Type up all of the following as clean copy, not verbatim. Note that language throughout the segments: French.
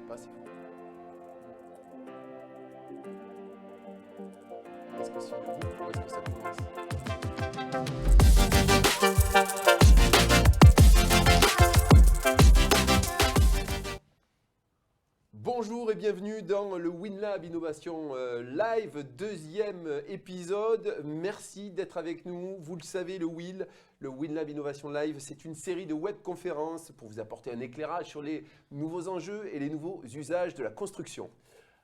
pas, c'est fou. Est-ce que c'est le groupe ou est-ce que ça commence? Bonjour et bienvenue dans le WinLab Innovation Live, deuxième épisode. Merci d'être avec nous. Vous le savez, le WinLab Innovation Live, c'est une série de webconférences pour vous apporter un éclairage sur les nouveaux enjeux et les nouveaux usages de la construction.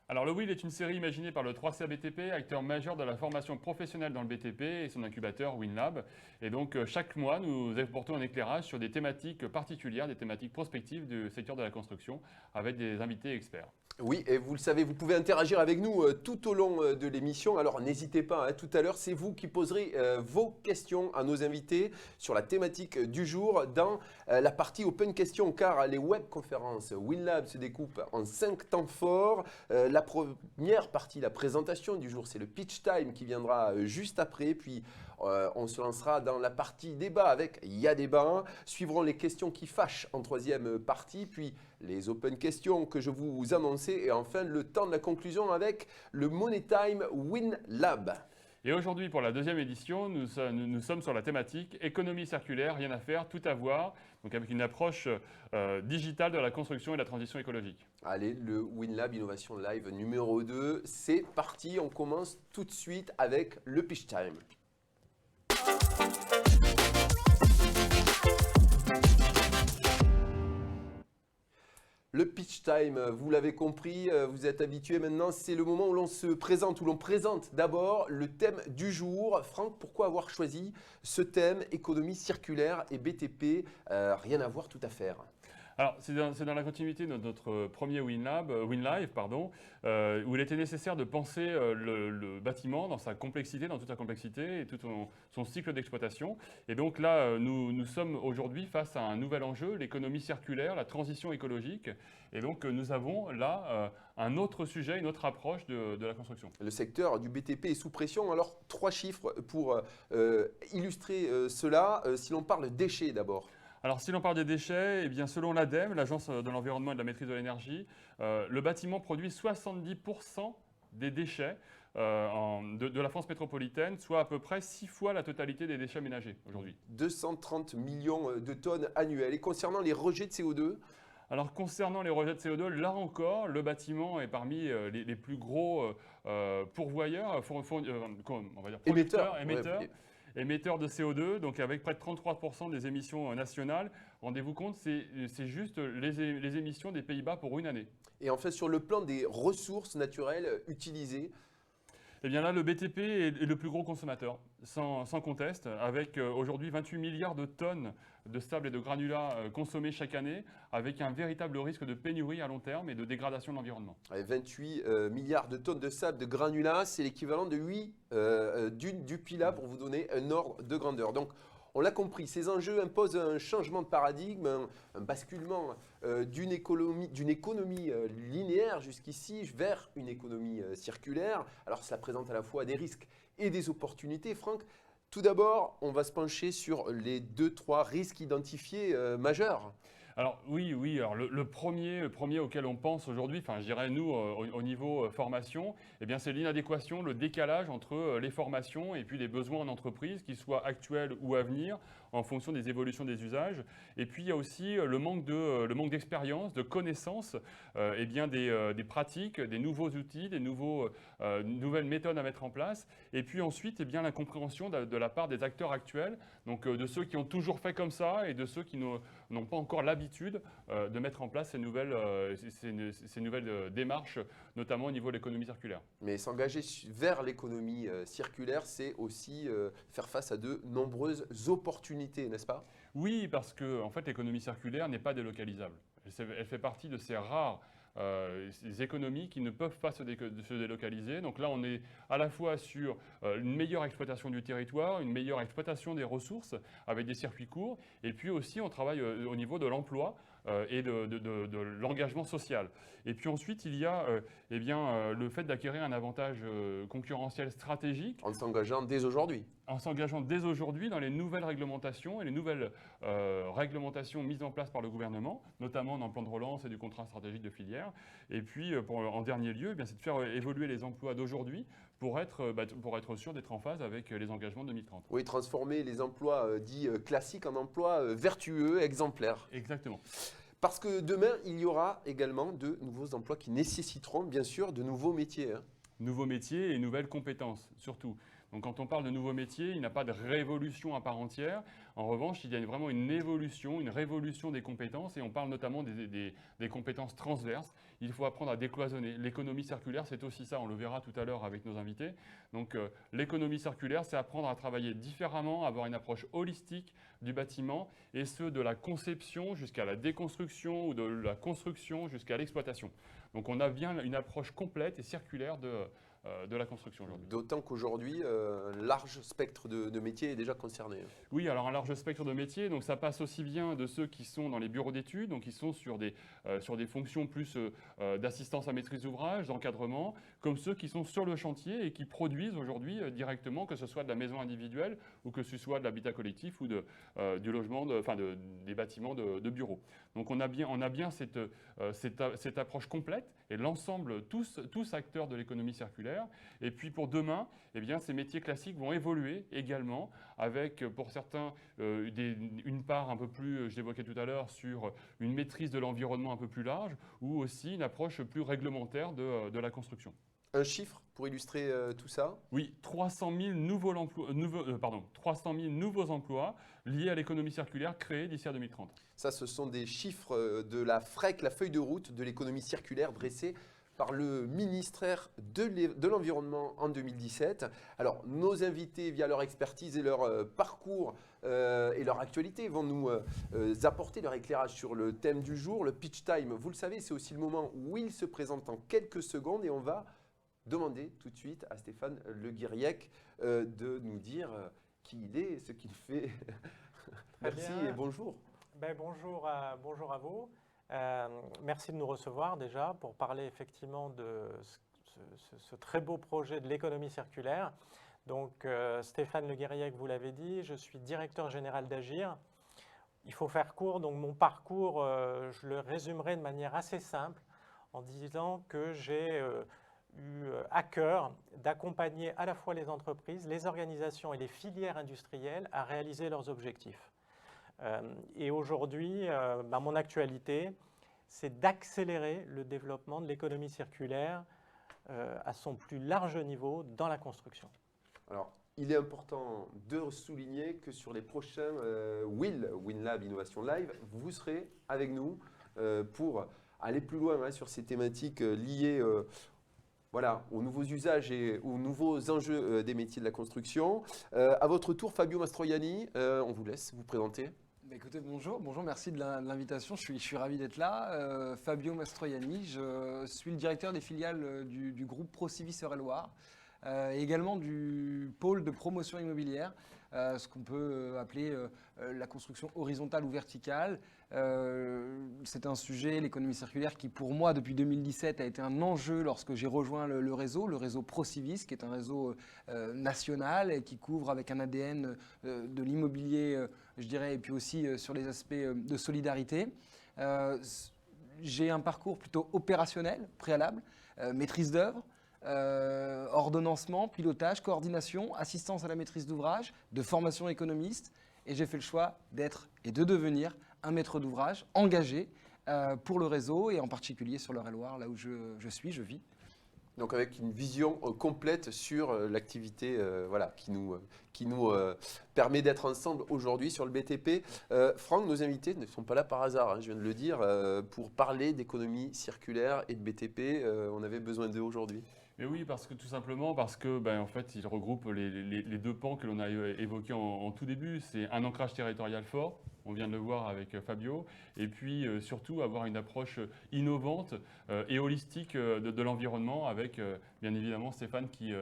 Alors le WIL est une série imaginée par le 3CA BTP, acteur majeur de la formation professionnelle dans le BTP et son incubateur WinLab. Et donc chaque mois, nous apportons un éclairage sur des thématiques particulières, des thématiques prospectives du secteur de la construction avec des invités experts. Oui, et vous le savez, vous pouvez interagir avec nous tout au long de l'émission. Alors n'hésitez pas, tout à l'heure, c'est vous qui poserez vos questions à nos invités sur la thématique du jour dans la partie Open Questions, car les webconférences WinLab se découpent en 5 temps forts. La première partie, la présentation du jour, c'est le pitch time qui viendra juste après. Puis on se lancera dans la partie débat avec Il y a débat. Suivront les questions qui fâchent en troisième partie, puis les open questions que je vous annonçais et enfin le temps de la conclusion avec le Money Time WinLab. Et aujourd'hui, pour la deuxième édition, nous sommes sur la thématique économie circulaire, rien à faire, tout à voir, donc avec une approche digitale de la construction et de la transition écologique. Allez, le WinLab Innovation Live numéro 2, c'est parti, on commence tout de suite avec le pitch time. Le pitch time, vous l'avez compris, vous êtes habitués maintenant, c'est le moment où l'on se présente, où l'on présente d'abord le thème du jour. Franck, pourquoi avoir choisi ce thème, économie circulaire et BTP, rien à voir, tout à faire? Alors, c'est dans la continuité de notre premier WinLive, où il était nécessaire de penser le bâtiment dans sa complexité, dans toute sa complexité et tout son cycle d'exploitation. Et donc là, nous sommes aujourd'hui face à un nouvel enjeu, l'économie circulaire, la transition écologique. Et donc, nous avons là un autre sujet, une autre approche de la construction. Le secteur du BTP est sous pression. Alors, 3 chiffres pour illustrer cela. Si l'on parle déchets d'abord. Alors, si l'on parle des déchets, eh bien, selon l'ADEME, l'Agence de l'environnement et de la maîtrise de l'énergie, le bâtiment produit 70% des déchets de la France métropolitaine, soit à peu près 6 fois la totalité des déchets ménagers aujourd'hui. 230 millions de tonnes annuelles. Et concernant les rejets de CO2 ? Alors, concernant les rejets de CO2, là encore, le bâtiment est parmi les plus gros pourvoyeurs, on va dire producteurs, émetteurs de CO2, donc avec près de 33% des émissions nationales. Rendez-vous compte, c'est juste les émissions des Pays-Bas pour une année. Et en fait, sur le plan des ressources naturelles utilisées, eh bien là, le BTP est le plus gros consommateur, sans conteste, avec aujourd'hui 28 milliards de tonnes de sable et de granulats consommés chaque année, avec un véritable risque de pénurie à long terme et de dégradation de l'environnement. 28 milliards de tonnes de sable, de granulats, c'est l'équivalent de 8 dunes du Pilat, pour vous donner un ordre de grandeur. Donc, on l'a compris, ces enjeux imposent un changement de paradigme, un basculement d'une économie linéaire jusqu'ici vers une économie circulaire. Alors cela présente à la fois des risques et des opportunités. Franck, tout d'abord, on va se pencher sur les 2-3 risques identifiés majeurs. Alors oui, alors le premier auquel on pense aujourd'hui, enfin je dirais nous au niveau formation, eh bien c'est l'inadéquation, le décalage entre les formations et puis les besoins en entreprise, qu'ils soient actuels ou à venir, en fonction des évolutions des usages. Et puis il y a aussi le manque d'expérience, de connaissances, eh bien des pratiques, des nouveaux outils, des nouvelles méthodes à mettre en place. Et puis ensuite, eh bien l'incompréhension de la part des acteurs actuels, donc de ceux qui ont toujours fait comme ça et de ceux qui n'ont pas encore l'habitude de mettre en place ces nouvelles démarches, notamment au niveau de l'économie circulaire. Mais s'engager vers l'économie circulaire, c'est aussi faire face à de nombreuses opportunités, n'est-ce pas? Oui, parce que en fait, l'économie circulaire n'est pas délocalisable. Elle fait partie de ces rares économies qui ne peuvent pas se délocaliser. Donc là, on est à la fois sur une meilleure exploitation du territoire, une meilleure exploitation des ressources avec des circuits courts. Et puis aussi, on travaille au niveau de l'emploi et de l'engagement social. Et puis ensuite, il y a le fait d'acquérir un avantage concurrentiel stratégique. En s'engageant dès aujourd'hui. En s'engageant dès aujourd'hui dans les nouvelles réglementations et les nouvelles réglementations mises en place par le gouvernement, notamment dans le plan de relance et du contrat stratégique de filière. Et puis, en dernier lieu, c'est de faire évoluer les emplois d'aujourd'hui pour être sûr d'être en phase avec les engagements de 2030. Oui, transformer les emplois dits classiques en emplois vertueux, exemplaires. Exactement. Parce que demain, il y aura également de nouveaux emplois qui nécessiteront bien sûr de nouveaux métiers. Nouveaux métiers et nouvelles compétences, surtout. Donc quand on parle de nouveaux métiers, il n'y a pas de révolution à part entière. En revanche, il y a vraiment une évolution, une révolution des compétences et on parle notamment des compétences transverses. Il faut apprendre à décloisonner. L'économie circulaire, c'est aussi ça, on le verra tout à l'heure avec nos invités. Donc l'économie circulaire, c'est apprendre à travailler différemment, avoir une approche holistique du bâtiment et ce, de la conception jusqu'à la déconstruction ou de la construction jusqu'à l'exploitation. Donc on a bien une approche complète et circulaire de la construction aujourd'hui. D'autant qu'aujourd'hui, un large spectre de métiers est déjà concerné. Oui, alors un large spectre de métiers, donc ça passe aussi bien de ceux qui sont dans les bureaux d'études, donc qui sont sur des fonctions plus d'assistance à maîtrise d'ouvrage, d'encadrement, comme ceux qui sont sur le chantier et qui produisent aujourd'hui directement, que ce soit de la maison individuelle ou que ce soit de l'habitat collectif ou du logement, des bâtiments de bureaux. Donc on a bien cette approche complète et l'ensemble, tous acteurs de l'économie circulaire. Et puis pour demain, ces métiers classiques vont évoluer également avec pour certains une part un peu plus, je l'évoquais tout à l'heure, sur une maîtrise de l'environnement un peu plus large ou aussi une approche plus réglementaire de la construction. Un chiffre pour illustrer tout ça? Oui, 300 000 nouveaux emplois liés à l'économie circulaire créés d'ici à 2030. Ça, ce sont des chiffres de la FREC, la feuille de route de l'économie circulaire dressée par le ministère de l'Environnement en 2017. Alors, nos invités, via leur expertise et leur parcours et leur actualité, vont nous apporter leur éclairage sur le thème du jour, le pitch time. Vous le savez, c'est aussi le moment où il se présente en quelques secondes et on va demander tout de suite à Stéphane Le Guiriec de nous dire qui il est, ce qu'il fait. Merci et bonjour. Bonjour à vous. Merci de nous recevoir déjà pour parler effectivement de ce très beau projet de l'économie circulaire. Donc Stéphane Le Guiriec, vous l'avez dit, je suis directeur général d'Agir. Il faut faire court, donc mon parcours, je le résumerai de manière assez simple en disant que j'ai eu à cœur d'accompagner à la fois les entreprises, les organisations et les filières industrielles à réaliser leurs objectifs. Et aujourd'hui, mon actualité, c'est d'accélérer le développement de l'économie circulaire à son plus large niveau dans la construction. Alors, il est important de souligner que sur les prochains WinLab Innovation Live, vous serez avec nous pour aller plus loin sur ces thématiques liées aux nouveaux usages et aux nouveaux enjeux des métiers de la construction. À votre tour, Fabio Mastroianni, on vous laisse vous présenter. Écoutez, bonjour, merci de l'invitation, je suis ravi d'être là. Fabio Mastroianni, je suis le directeur des filiales du groupe Procivis Eure-et-Loire, et également du pôle de promotion immobilière, ce qu'on peut appeler la construction horizontale ou verticale. C'est un sujet, l'économie circulaire, qui pour moi depuis 2017 a été un enjeu lorsque j'ai rejoint le réseau Procivis, qui est un réseau national et qui couvre avec un ADN de l'immobilier, je dirais, et puis aussi sur les aspects de solidarité. J'ai un parcours plutôt opérationnel, préalable, maîtrise d'œuvre, ordonnancement, pilotage, coordination, assistance à la maîtrise d'ouvrage, de formation économiste, et j'ai fait le choix d'être et de devenir un maître d'ouvrage engagé pour le réseau et en particulier sur l'Eure-et-Loire, là où je vis. Donc avec une vision complète sur l'activité qui nous permet d'être ensemble aujourd'hui sur le BTP. Franck, nos invités ne sont pas là par hasard, je viens de le dire, pour parler d'économie circulaire et de BTP. On avait besoin d'eux aujourd'hui. Mais oui, tout simplement parce que en fait, ils regroupent les deux pans que l'on a évoqués en tout début. C'est un ancrage territorial fort, on vient de le voir avec Fabio, et puis surtout avoir une approche innovante et holistique de l'environnement avec bien évidemment Stéphane qui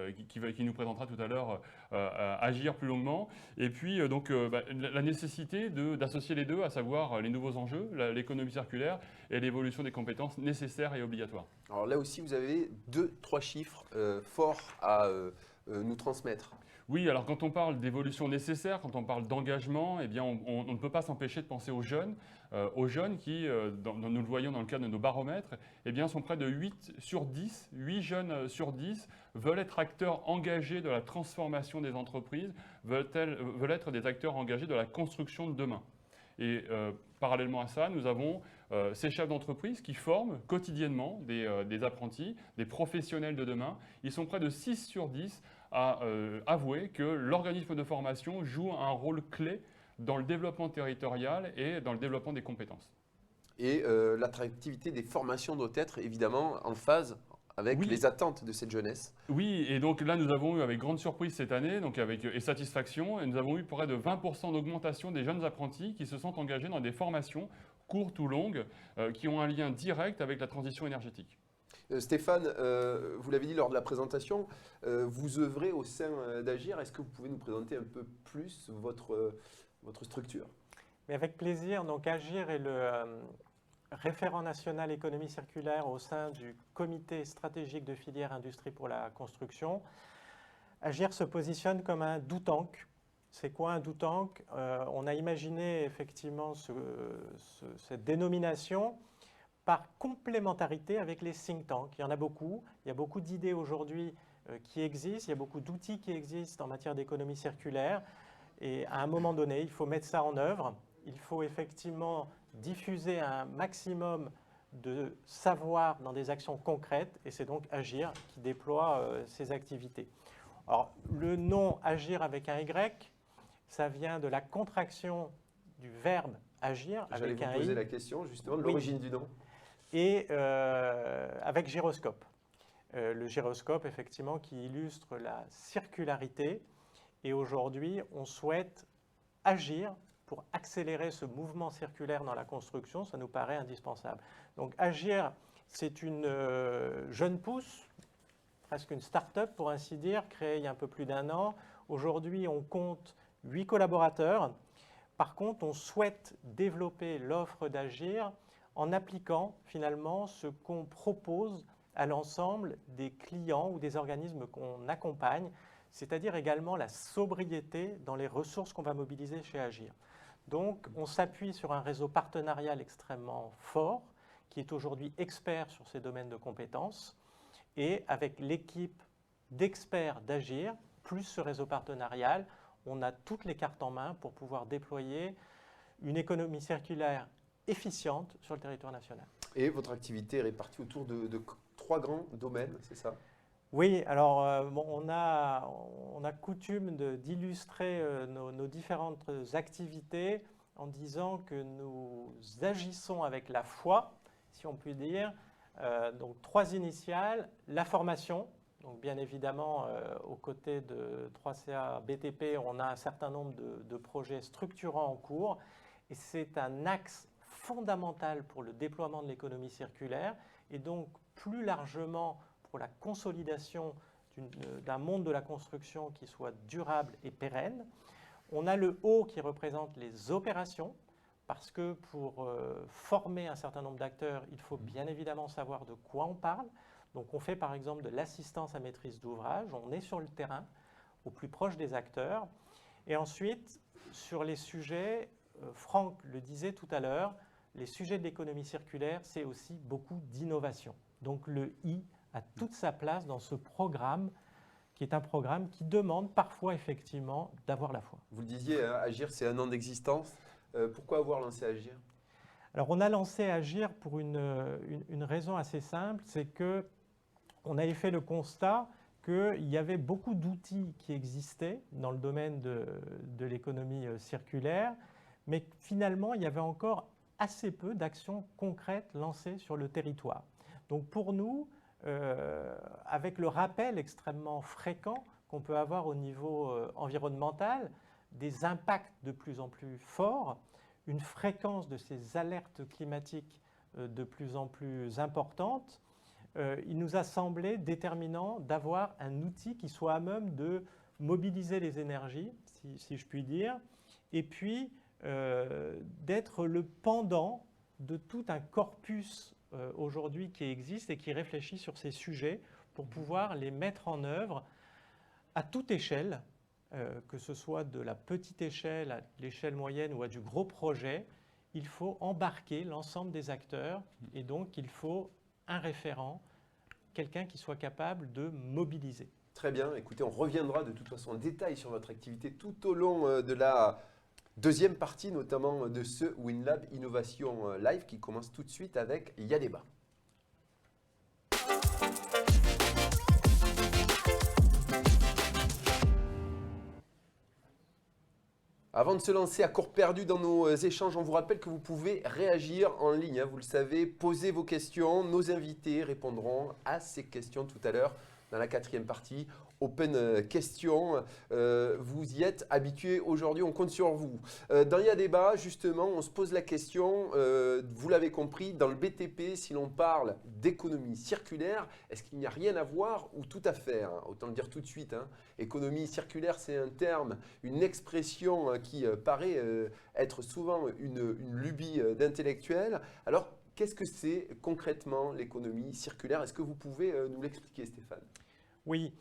nous présentera tout à l'heure Agir plus longuement. Et puis la nécessité d'associer les deux, à savoir les nouveaux enjeux, l'économie circulaire et l'évolution des compétences nécessaires et obligatoires. Alors là aussi, vous avez 2-3 chiffres forts à nous transmettre. Oui, alors quand on parle d'évolution nécessaire, quand on parle d'engagement, eh bien on ne peut pas s'empêcher de penser aux jeunes qui, nous le voyons dans le cadre de nos baromètres, eh bien sont près de 8 jeunes sur 10 veulent être acteurs engagés de la transformation des entreprises, veulent être des acteurs engagés de la construction de demain. Et parallèlement à ça, nous avons ces chefs d'entreprise qui forment quotidiennement des apprentis, des professionnels de demain. Ils sont près de 6 sur 10 à avouer que l'organisme de formation joue un rôle clé dans le développement territorial et dans le développement des compétences. Et l'attractivité des formations doit être évidemment en phase avec les attentes de cette jeunesse. Oui, et donc là, nous avons eu avec grande surprise cette année et satisfaction, et nous avons eu près de 20% d'augmentation des jeunes apprentis qui se sont engagés dans des formations courtes ou longues qui ont un lien direct avec la transition énergétique. Stéphane, vous l'avez dit lors de la présentation, vous œuvrez au sein d'Agir. Est-ce que vous pouvez nous présenter un peu plus votre structure? Mais avec plaisir. Donc Agir est le référent national économie circulaire au sein du comité stratégique de filière industrie pour la construction. Agir se positionne comme un do tank. C'est quoi un do tank? On a imaginé effectivement cette dénomination par complémentarité avec les think tanks. Il y en a beaucoup. Il y a beaucoup d'idées aujourd'hui qui existent. Il y a beaucoup d'outils qui existent en matière d'économie circulaire. Et à un moment donné, il faut mettre ça en œuvre. Il faut effectivement diffuser un maximum de savoir dans des actions concrètes. Et c'est donc Agir qui déploie ces activités. Alors, le nom Agir avec un Y, ça vient de la contraction du verbe agir avec un I. J'allais vous poser la question justement de l'origine du nom. Et avec gyroscope. Le gyroscope, effectivement, qui illustre la circularité. Et aujourd'hui, on souhaite agir pour accélérer ce mouvement circulaire dans la construction. Ça nous paraît indispensable. Donc, Agir, c'est une jeune pousse, presque une start-up, pour ainsi dire, créée il y a un peu plus d'1 an. Aujourd'hui, on compte 8 collaborateurs. Par contre, on souhaite développer l'offre d'Agir en appliquant finalement ce qu'on propose à l'ensemble des clients ou des organismes qu'on accompagne, c'est-à-dire également la sobriété dans les ressources qu'on va mobiliser chez Agir. Donc, on s'appuie sur un réseau partenarial extrêmement fort, qui est aujourd'hui expert sur ces domaines de compétences, et avec l'équipe d'experts d'Agir, plus ce réseau partenarial, on a toutes les cartes en main pour pouvoir déployer une économie circulaire efficiente sur le territoire national. Et votre activité est répartie autour de 3 grands domaines, c'est ça? Oui, alors on a coutume d'illustrer nos différentes activités en disant que nous agissons avec la foi, si on peut dire. Donc 3 initiales, la formation. Donc bien évidemment, aux côtés de 3CA BTP, on a un certain nombre de projets structurants en cours. Et c'est un axe fondamental pour le déploiement de l'économie circulaire et donc plus largement pour la consolidation d'un monde de la construction qui soit durable et pérenne. On a le O qui représente les opérations, parce que pour former un certain nombre d'acteurs, il faut bien évidemment savoir de quoi on parle. Donc on fait par exemple de l'assistance à maîtrise d'ouvrage, on est sur le terrain, au plus proche des acteurs. Et ensuite, sur les sujets, Franck le disait tout à l'heure, les sujets de l'économie circulaire, c'est aussi beaucoup d'innovation. Donc le I a toute sa place dans ce programme, qui est un programme qui demande parfois effectivement d'avoir la foi. Vous le disiez, hein, Agir, c'est 1 an d'existence. Pourquoi avoir lancé Agir? Alors on a lancé Agir pour une raison assez simple, c'est que on avait fait le constat qu'il y avait beaucoup d'outils qui existaient dans le domaine de l'économie circulaire, mais finalement il y avait encore assez peu d'actions concrètes lancées sur le territoire. Donc pour nous, avec le rappel extrêmement fréquent qu'on peut avoir au niveau environnemental, des impacts de plus en plus forts, une fréquence de ces alertes climatiques de plus en plus importante, il nous a semblé déterminant d'avoir un outil qui soit à même de mobiliser les énergies, si je puis dire, et puis d'être le pendant de tout un corpus aujourd'hui qui existe et qui réfléchit sur ces sujets pour pouvoir les mettre en œuvre à toute échelle, que ce soit de la petite échelle à l'échelle moyenne ou à du gros projet. Il faut embarquer l'ensemble des acteurs et donc il faut un référent, quelqu'un qui soit capable de mobiliser. Très bien, écoutez, on reviendra de toute façon en détail sur votre activité tout au long de la deuxième partie, notamment de ce WinLab Innovation Live qui commence tout de suite avec Il y a débat. Avant de se lancer à court perdu dans nos échanges, on vous rappelle que vous pouvez réagir en ligne. Vous le savez, posez vos questions. Nos invités répondront à ces questions tout à l'heure dans la quatrième partie. Open Questions, vous y êtes habitués aujourd'hui, on compte sur vous. Dans Il y a débat, justement, on se pose la question, vous l'avez compris, dans le BTP, si l'on parle d'économie circulaire, est-ce qu'il n'y a rien à voir ou tout à faire? Autant le dire tout de suite, hein. Économie circulaire, c'est un terme, une expression qui paraît être souvent une lubie d'intellectuel. Alors, qu'est-ce que c'est concrètement l'économie circulaire? Est-ce que vous pouvez nous l'expliquer, Stéphane? Oui.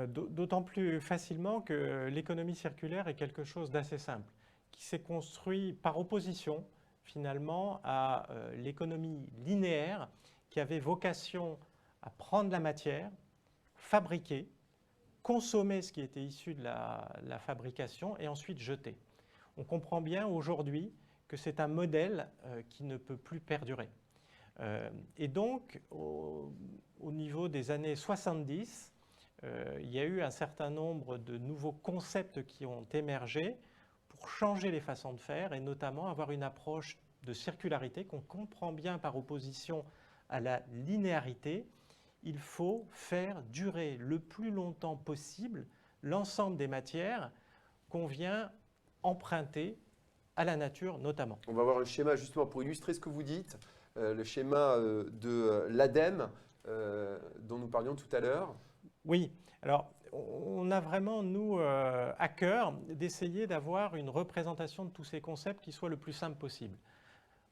D'autant plus facilement que l'économie circulaire est quelque chose d'assez simple, qui s'est construit par opposition finalement à l'économie linéaire qui avait vocation à prendre la matière, fabriquer, consommer ce qui était issu de la fabrication et ensuite jeter. On comprend bien aujourd'hui que c'est un modèle qui ne peut plus perdurer. Et donc, au niveau des années 70, il y a eu un certain nombre de nouveaux concepts qui ont émergé pour changer les façons de faire et notamment avoir une approche de circularité qu'on comprend bien par opposition à la linéarité. Il faut faire durer le plus longtemps possible l'ensemble des matières qu'on vient emprunter à la nature notamment. On va voir un schéma justement pour illustrer ce que vous dites, le schéma de l'ADEME dont nous parlions tout à l'heure. Oui, alors on a vraiment, nous, à cœur d'essayer d'avoir une représentation de tous ces concepts qui soit le plus simple possible.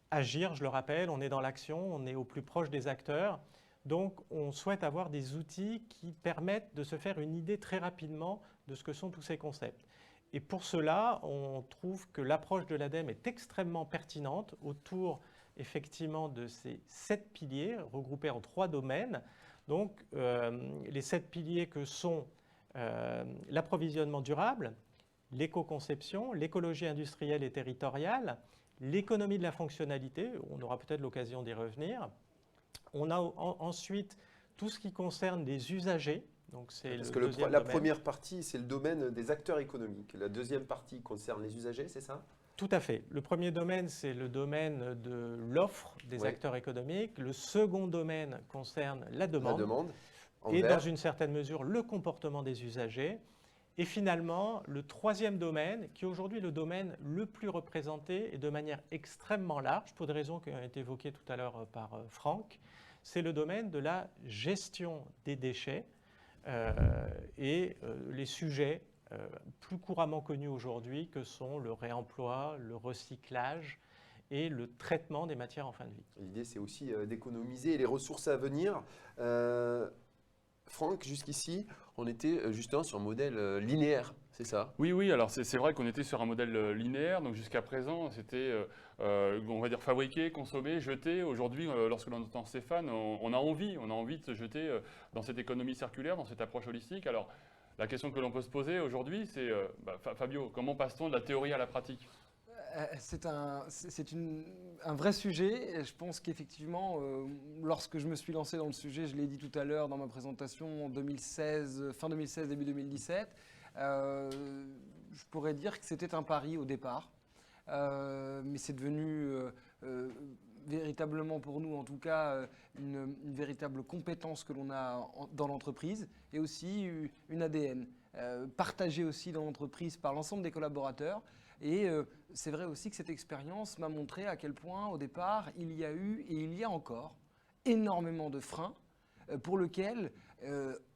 Agir, je le rappelle, on est dans l'action, on est au plus proche des acteurs, donc on souhaite avoir des outils qui permettent de se faire une idée très rapidement de ce que sont tous ces concepts. Et pour cela, on trouve que l'approche de l'ADEME est extrêmement pertinente autour effectivement de ces 7 piliers regroupés en 3 domaines. Donc, les 7 piliers que sont l'approvisionnement durable, l'éco-conception, l'écologie industrielle et territoriale, l'économie de la fonctionnalité, on aura peut-être l'occasion d'y revenir. On a ensuite tout ce qui concerne les usagers. Donc parce que la première partie, c'est le domaine des acteurs économiques. La deuxième partie concerne les usagers, c'est ça? Tout à fait. Le premier domaine, c'est le domaine de l'offre des acteurs économiques. Le second domaine concerne la demande et dans une certaine mesure le comportement des usagers. Et finalement, le troisième domaine, qui est aujourd'hui le domaine le plus représenté et de manière extrêmement large, pour des raisons qui ont été évoquées tout à l'heure par Franck, c'est le domaine de la gestion des déchets et les sujets plus couramment connus aujourd'hui que sont le réemploi, le recyclage et le traitement des matières en fin de vie. L'idée, c'est aussi d'économiser les ressources à venir. Franck, jusqu'ici, on était justement sur un modèle linéaire, c'est ça? Oui, alors c'est vrai qu'on était sur un modèle linéaire, donc jusqu'à présent, c'était, on va dire, fabriquer, consommer, jeter. Aujourd'hui, lorsque l'on entend Stéphane, on a envie de se jeter dans cette économie circulaire, dans cette approche holistique. Alors, la question que l'on peut se poser aujourd'hui, c'est, Fabio, comment passe-t-on de la théorie à la pratique? C'est un vrai sujet. Je pense qu'effectivement, lorsque je me suis lancé dans le sujet, je l'ai dit tout à l'heure dans ma présentation en 2016, fin 2016, début 2017, je pourrais dire que c'était un pari au départ. Mais c'est devenu véritablement pour nous, en tout cas, une véritable compétence que l'on a dans l'entreprise et aussi une ADN partagée aussi dans l'entreprise par l'ensemble des collaborateurs. Et c'est vrai aussi que cette expérience m'a montré à quel point, au départ, il y a eu et il y a encore énormément de freins pour lesquels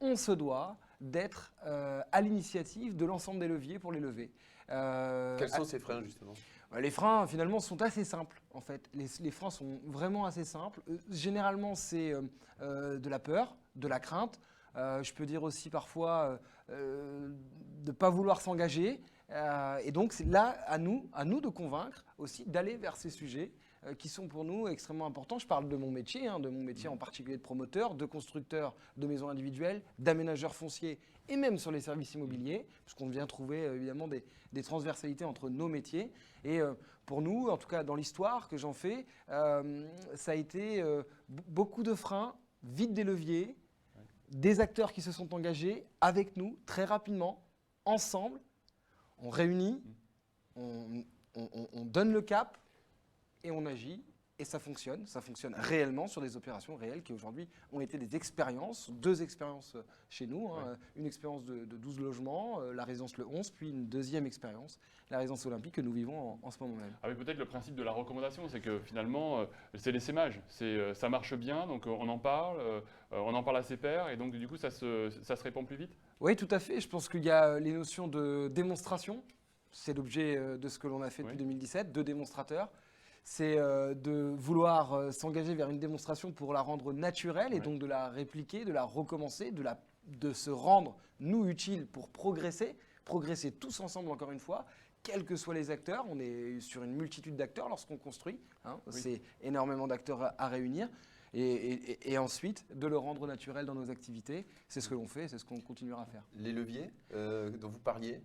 on se doit d'être à l'initiative de l'ensemble des leviers pour les lever. Quels sont ces freins, justement? Les freins, finalement, sont assez simples, en fait. Les freins sont vraiment assez simples. Généralement, c'est de la peur, de la crainte. Je peux dire aussi parfois de ne pas vouloir s'engager. Et donc, c'est là à nous de convaincre aussi d'aller vers ces sujets qui sont pour nous extrêmement importants. Je parle de mon métier en particulier de promoteur, de constructeur de maisons individuelles, d'aménageur foncier et même sur les services immobiliers, puisqu'on vient trouver évidemment des transversalités entre nos métiers. Et pour nous, en tout cas dans l'histoire que j'en fais, ça a été beaucoup de freins, vite des leviers, des acteurs qui se sont engagés avec nous très rapidement, ensemble. On réunit, on donne le cap et on agit. Et ça fonctionne réellement sur des opérations réelles qui aujourd'hui ont été des expériences, 2 expériences chez nous, une expérience de 12 logements, la résidence Le 11, puis une deuxième expérience, la résidence olympique que nous vivons en ce moment même. Avec peut-être le principe de la recommandation, c'est que finalement, c'est l'essaimage. Ça marche bien, donc on en parle à ses pairs, et donc du coup, ça se répand plus vite? Oui, tout à fait. Je pense qu'il y a les notions de démonstration. C'est l'objet de ce que l'on a fait depuis 2017, 2 démonstrateurs. C'est de vouloir s'engager vers une démonstration pour la rendre naturelle et donc de la répliquer, de la recommencer, de se rendre, nous, utiles pour progresser tous ensemble encore une fois, quels que soient les acteurs. On est sur une multitude d'acteurs lorsqu'on construit, c'est énormément d'acteurs à réunir. Et ensuite, de le rendre naturel dans nos activités. C'est ce que l'on fait, c'est ce qu'on continuera à faire. Les leviers dont vous parliez,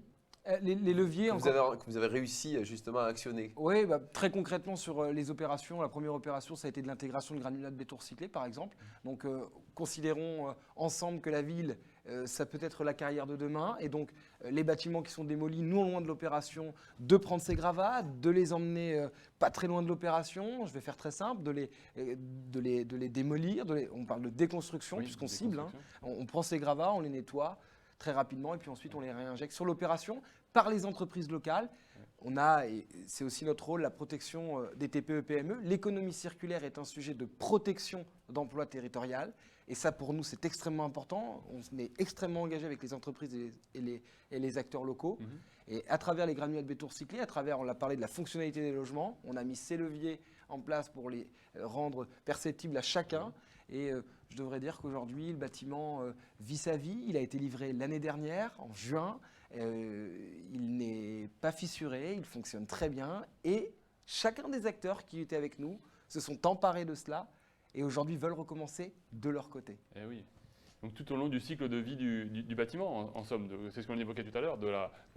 les leviers que vous avez réussi justement à actionner. Oui, très concrètement sur les opérations, la première opération, ça a été de l'intégration de granulats de béton recyclé, par exemple. Donc, considérons ensemble que la ville, ça peut être la carrière de demain. Et donc, les bâtiments qui sont démolis non loin de l'opération, de prendre ces gravats, de les emmener pas très loin de l'opération. Je vais faire très simple, de les démolir. On parle de déconstruction, puisqu'on cible. On prend ces gravats, on les nettoie très rapidement et puis ensuite on les réinjecte sur l'opération par les entreprises locales. On a, et c'est aussi notre rôle, la protection des TPE-PME. L'économie circulaire est un sujet de protection d'emploi territorial et ça pour nous c'est extrêmement important. On est extrêmement engagé avec les entreprises et les acteurs locaux. Et à travers les granulats de béton recyclés, on a parlé de la fonctionnalité des logements, on a mis ces leviers en place pour les rendre perceptibles à chacun. Et je devrais dire qu'aujourd'hui, le bâtiment vit sa vie. Il a été livré l'année dernière, en juin. Il n'est pas fissuré, il fonctionne très bien. Et chacun des acteurs qui étaient avec nous se sont emparés de cela et aujourd'hui veulent recommencer de leur côté. Eh oui. Donc tout au long du cycle de vie du bâtiment, en somme, c'est ce qu'on évoquait tout à l'heure, de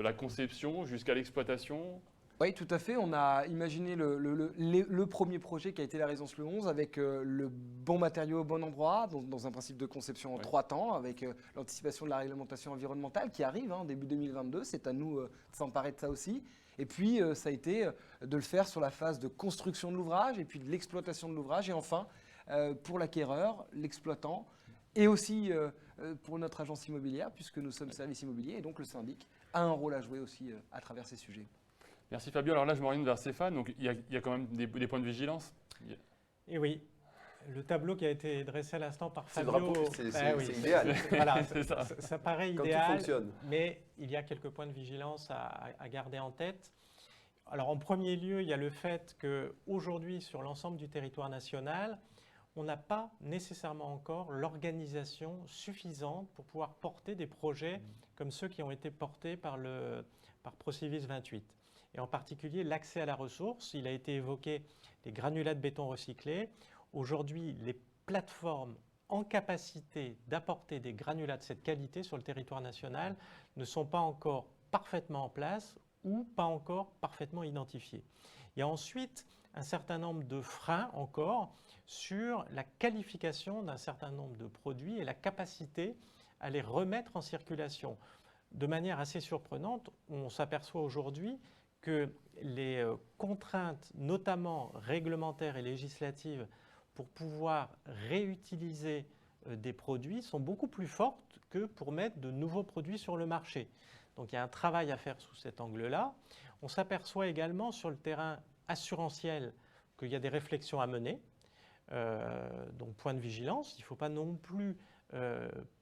la conception jusqu'à l'exploitation. Oui, tout à fait. On a imaginé le premier projet qui a été la résidence Le 11 avec le bon matériau au bon endroit, dans un principe de conception en 3 temps, avec l'anticipation de la réglementation environnementale qui arrive début 2022. C'est à nous de s'emparer de ça aussi. Et puis, ça a été de le faire sur la phase de construction de l'ouvrage et puis de l'exploitation de l'ouvrage. Et enfin, pour l'acquéreur, l'exploitant et aussi pour notre agence immobilière, puisque nous sommes service immobilier et donc le syndic a un rôle à jouer aussi à travers ces sujets. Merci Fabio. Alors là, je m'oriente vers Stéphane. Donc il y a quand même des points de vigilance. Et oui, le tableau qui a été dressé à l'instant par Fabio, c'est idéal. Voilà, ça paraît Quand idéal, tout fonctionne. mais il y a quelques points de vigilance à garder en tête. Alors en premier lieu, il y a le fait qu'aujourd'hui, sur l'ensemble du territoire national, on n'a pas nécessairement encore l'organisation suffisante pour pouvoir porter des projets comme ceux qui ont été portés par Procivis 28. Et en particulier l'accès à la ressource. Il a été évoqué les granulats de béton recyclés. Aujourd'hui, les plateformes en capacité d'apporter des granulats de cette qualité sur le territoire national ne sont pas encore parfaitement en place ou pas encore parfaitement identifiées. Il y a ensuite un certain nombre de freins encore sur la qualification d'un certain nombre de produits et la capacité à les remettre en circulation. De manière assez surprenante, on s'aperçoit aujourd'hui que les contraintes, notamment réglementaires et législatives, pour pouvoir réutiliser des produits sont beaucoup plus fortes que pour mettre de nouveaux produits sur le marché. Donc il y a un travail à faire sous cet angle-là. On s'aperçoit également sur le terrain assurantiel qu'il y a des réflexions à mener. Donc point de vigilance, il ne faut pas non plus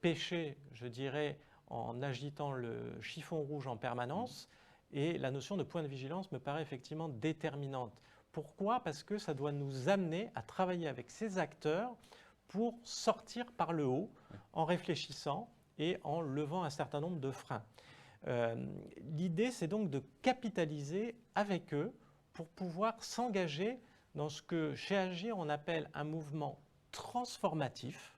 pêcher, je dirais, en agitant le chiffon rouge en permanence. Et la notion de point de vigilance me paraît effectivement déterminante. Pourquoi? Parce que ça doit nous amener à travailler avec ces acteurs pour sortir par le haut en réfléchissant et en levant un certain nombre de freins. L'idée, c'est donc de capitaliser avec eux pour pouvoir s'engager dans ce que chez Agir on appelle un mouvement transformatif.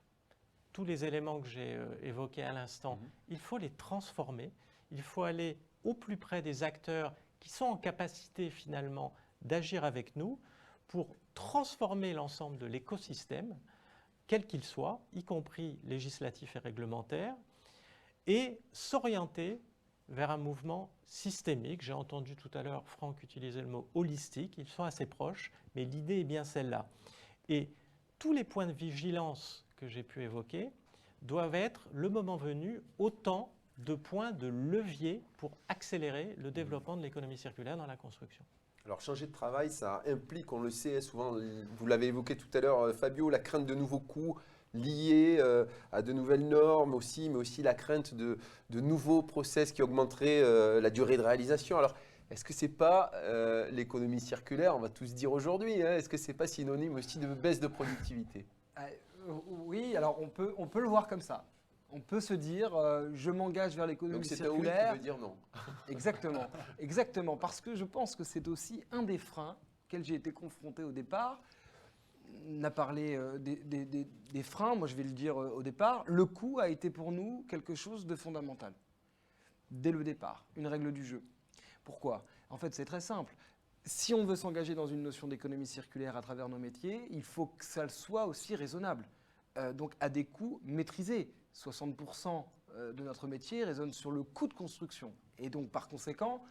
Tous les éléments que j'ai évoqués à l'instant, il faut les transformer, il faut aller au plus près des acteurs qui sont en capacité finalement d'agir avec nous pour transformer l'ensemble de l'écosystème, quel qu'il soit, y compris législatif et réglementaire, et s'orienter vers un mouvement systémique. J'ai entendu tout à l'heure Franck utiliser le mot holistique, ils sont assez proches, mais l'idée est bien celle-là. Et tous les points de vigilance que j'ai pu évoquer doivent être, le moment venu, autant de points de levier pour accélérer le développement de l'économie circulaire dans la construction. Alors changer de travail, ça implique, on le sait souvent, vous l'avez évoqué tout à l'heure Fabio, la crainte de nouveaux coûts liés à de nouvelles normes aussi, mais aussi la crainte de nouveaux process qui augmenteraient la durée de réalisation. Alors est-ce que ce n'est pas l'économie circulaire, on va tous dire aujourd'hui, hein, est-ce que ce n'est pas synonyme aussi de baisse de productivité? Oui, alors on peut le voir comme ça. On peut se dire, je m'engage vers l'économie circulaire. Donc c'est un oui qui veut dire non. Exactement, exactement. Parce que je pense que c'est aussi un des freins auxquels j'ai été confronté au départ. On a parlé des freins, moi je vais le dire au départ. Le coût a été pour nous quelque chose de fondamental. Dès le départ, une règle du jeu. Pourquoi? En fait, c'est très simple. Si on veut s'engager dans une notion d'économie circulaire à travers nos métiers, il faut que ça soit aussi raisonnable. Donc à des coûts maîtrisés. 60% de notre métier résonne sur le coût de construction. Et donc, par conséquent,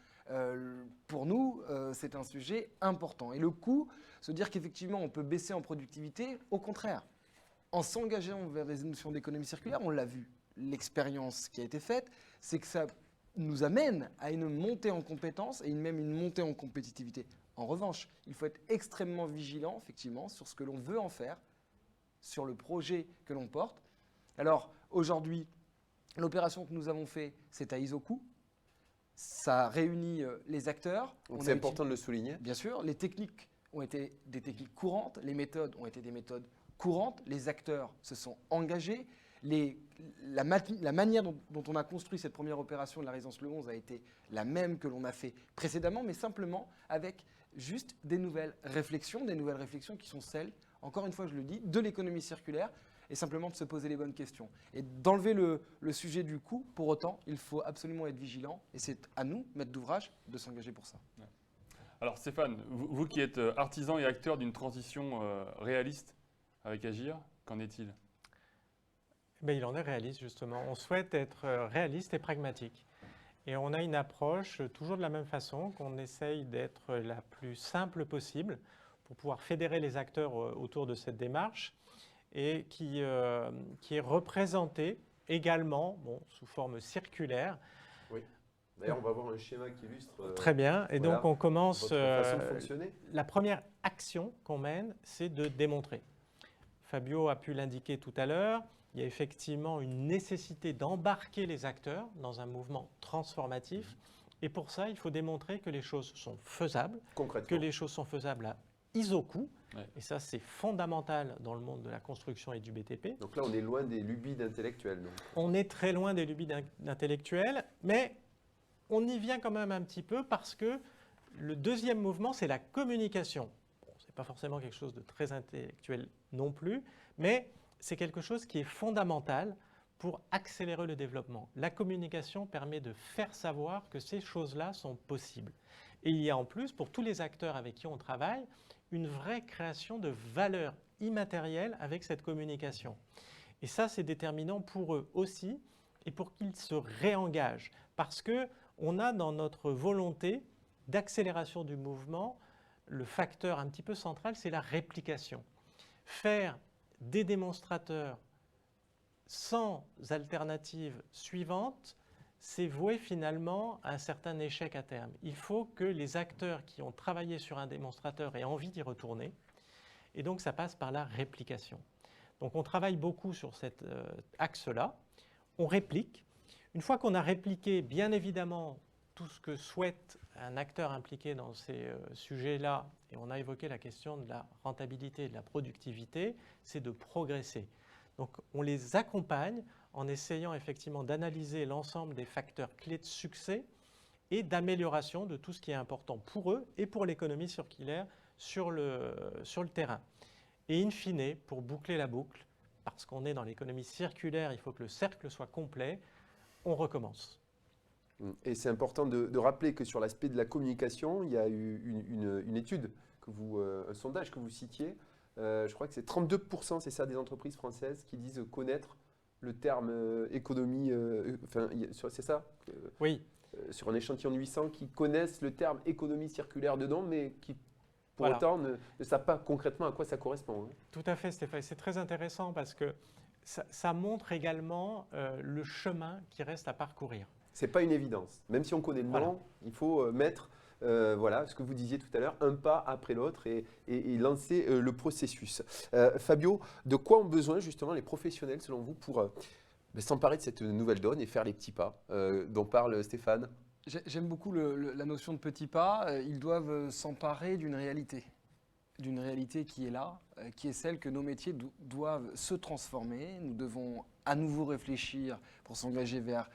pour nous, c'est un sujet important. Et le coût, se dire qu'effectivement, on peut baisser en productivité, au contraire. En s'engageant vers des notions d'économie circulaire, on l'a vu, l'expérience qui a été faite, c'est que ça nous amène à une montée en compétences et même une montée en compétitivité. En revanche, il faut être extrêmement vigilant, effectivement, sur ce que l'on veut en faire, sur le projet que l'on porte. Alors, aujourd'hui, l'opération que nous avons faite, c'est à Isoku. Ça réunit les acteurs. Donc c'est important de le souligner. Bien sûr, les techniques ont été des techniques courantes, les méthodes ont été des méthodes courantes, les acteurs se sont engagés. La manière dont on a construit cette première opération de la résidence Le 11 a été la même que l'on a fait précédemment, mais simplement avec juste des nouvelles réflexions qui sont celles, encore une fois je le dis, de l'économie circulaire, et simplement de se poser les bonnes questions. Et d'enlever le sujet du coût, pour autant, il faut absolument être vigilant, et c'est à nous, maîtres d'ouvrage, de s'engager pour ça. Ouais. Alors Stéphane, vous qui êtes artisan et acteur d'une transition réaliste avec Agir, qu'en est-il? Il en est réaliste, justement. On souhaite être réaliste et pragmatique. Et on a une approche toujours de la même façon, qu'on essaye d'être la plus simple possible pour pouvoir fédérer les acteurs autour de cette démarche, et qui est représenté également sous forme circulaire. Oui. D'ailleurs, on va voir un schéma qui illustre. Très bien. Et donc, on commence. Façon de fonctionner. La première action qu'on mène, c'est de démontrer. Fabio a pu l'indiquer tout à l'heure. Il y a effectivement une nécessité d'embarquer les acteurs dans un mouvement transformatif. Et pour ça, il faut démontrer que les choses sont faisables, que les choses sont faisables à Isoku. Ouais. Et ça, c'est fondamental dans le monde de la construction et du BTP. Donc là, on est loin des lubies d'intellectuels. On est très loin des lubies d'intellectuels, mais on y vient quand même un petit peu parce que le deuxième mouvement, c'est la communication. Bon, ce n'est pas forcément quelque chose de très intellectuel non plus, mais c'est quelque chose qui est fondamental pour accélérer le développement. La communication permet de faire savoir que ces choses-là sont possibles. Et il y a en plus, pour tous les acteurs avec qui on travaille, une vraie création de valeur immatérielle avec cette communication. Et ça, c'est déterminant pour eux aussi et pour qu'ils se réengagent. Parce qu'on a dans notre volonté d'accélération du mouvement, le facteur un petit peu central, c'est la réplication. Faire des démonstrateurs sans alternative suivante, c'est voué finalement à un certain échec à terme. Il faut que les acteurs qui ont travaillé sur un démonstrateur aient envie d'y retourner, et donc ça passe par la réplication. Donc on travaille beaucoup sur cet axe-là, on réplique. Une fois qu'on a répliqué, bien évidemment, tout ce que souhaite un acteur impliqué dans ces sujets-là, et on a évoqué la question de la rentabilité et de la productivité, c'est de progresser. Donc on les accompagne en essayant effectivement d'analyser l'ensemble des facteurs clés de succès et d'amélioration de tout ce qui est important pour eux et pour l'économie circulaire sur le terrain. Et in fine, pour boucler la boucle, parce qu'on est dans l'économie circulaire, il faut que le cercle soit complet, on recommence. Et c'est important de rappeler que sur l'aspect de la communication, il y a eu une étude, un sondage que vous citiez. Je crois que c'est 32%, c'est ça, des entreprises françaises qui disent connaître le terme économie. C'est ça Oui. Sur un échantillon de 800 qui connaissent le terme économie circulaire dedans, mais qui pour autant ne savent pas concrètement à quoi ça correspond. Hein. Tout à fait, Stéphane. C'est très intéressant parce que ça montre également le chemin qui reste à parcourir. Ce n'est pas une évidence. Même si on connaît le nom, il faut mettre, ce que vous disiez tout à l'heure, un pas après l'autre et lancer le processus. Fabio, de quoi ont besoin justement les professionnels, selon vous, pour s'emparer de cette nouvelle donne et faire les petits pas dont parle Stéphane? J'aime beaucoup la notion de petits pas. Ils doivent s'emparer d'une réalité qui est là, qui est celle que nos métiers doivent se transformer. Nous devons à nouveau réfléchir pour s'engager vers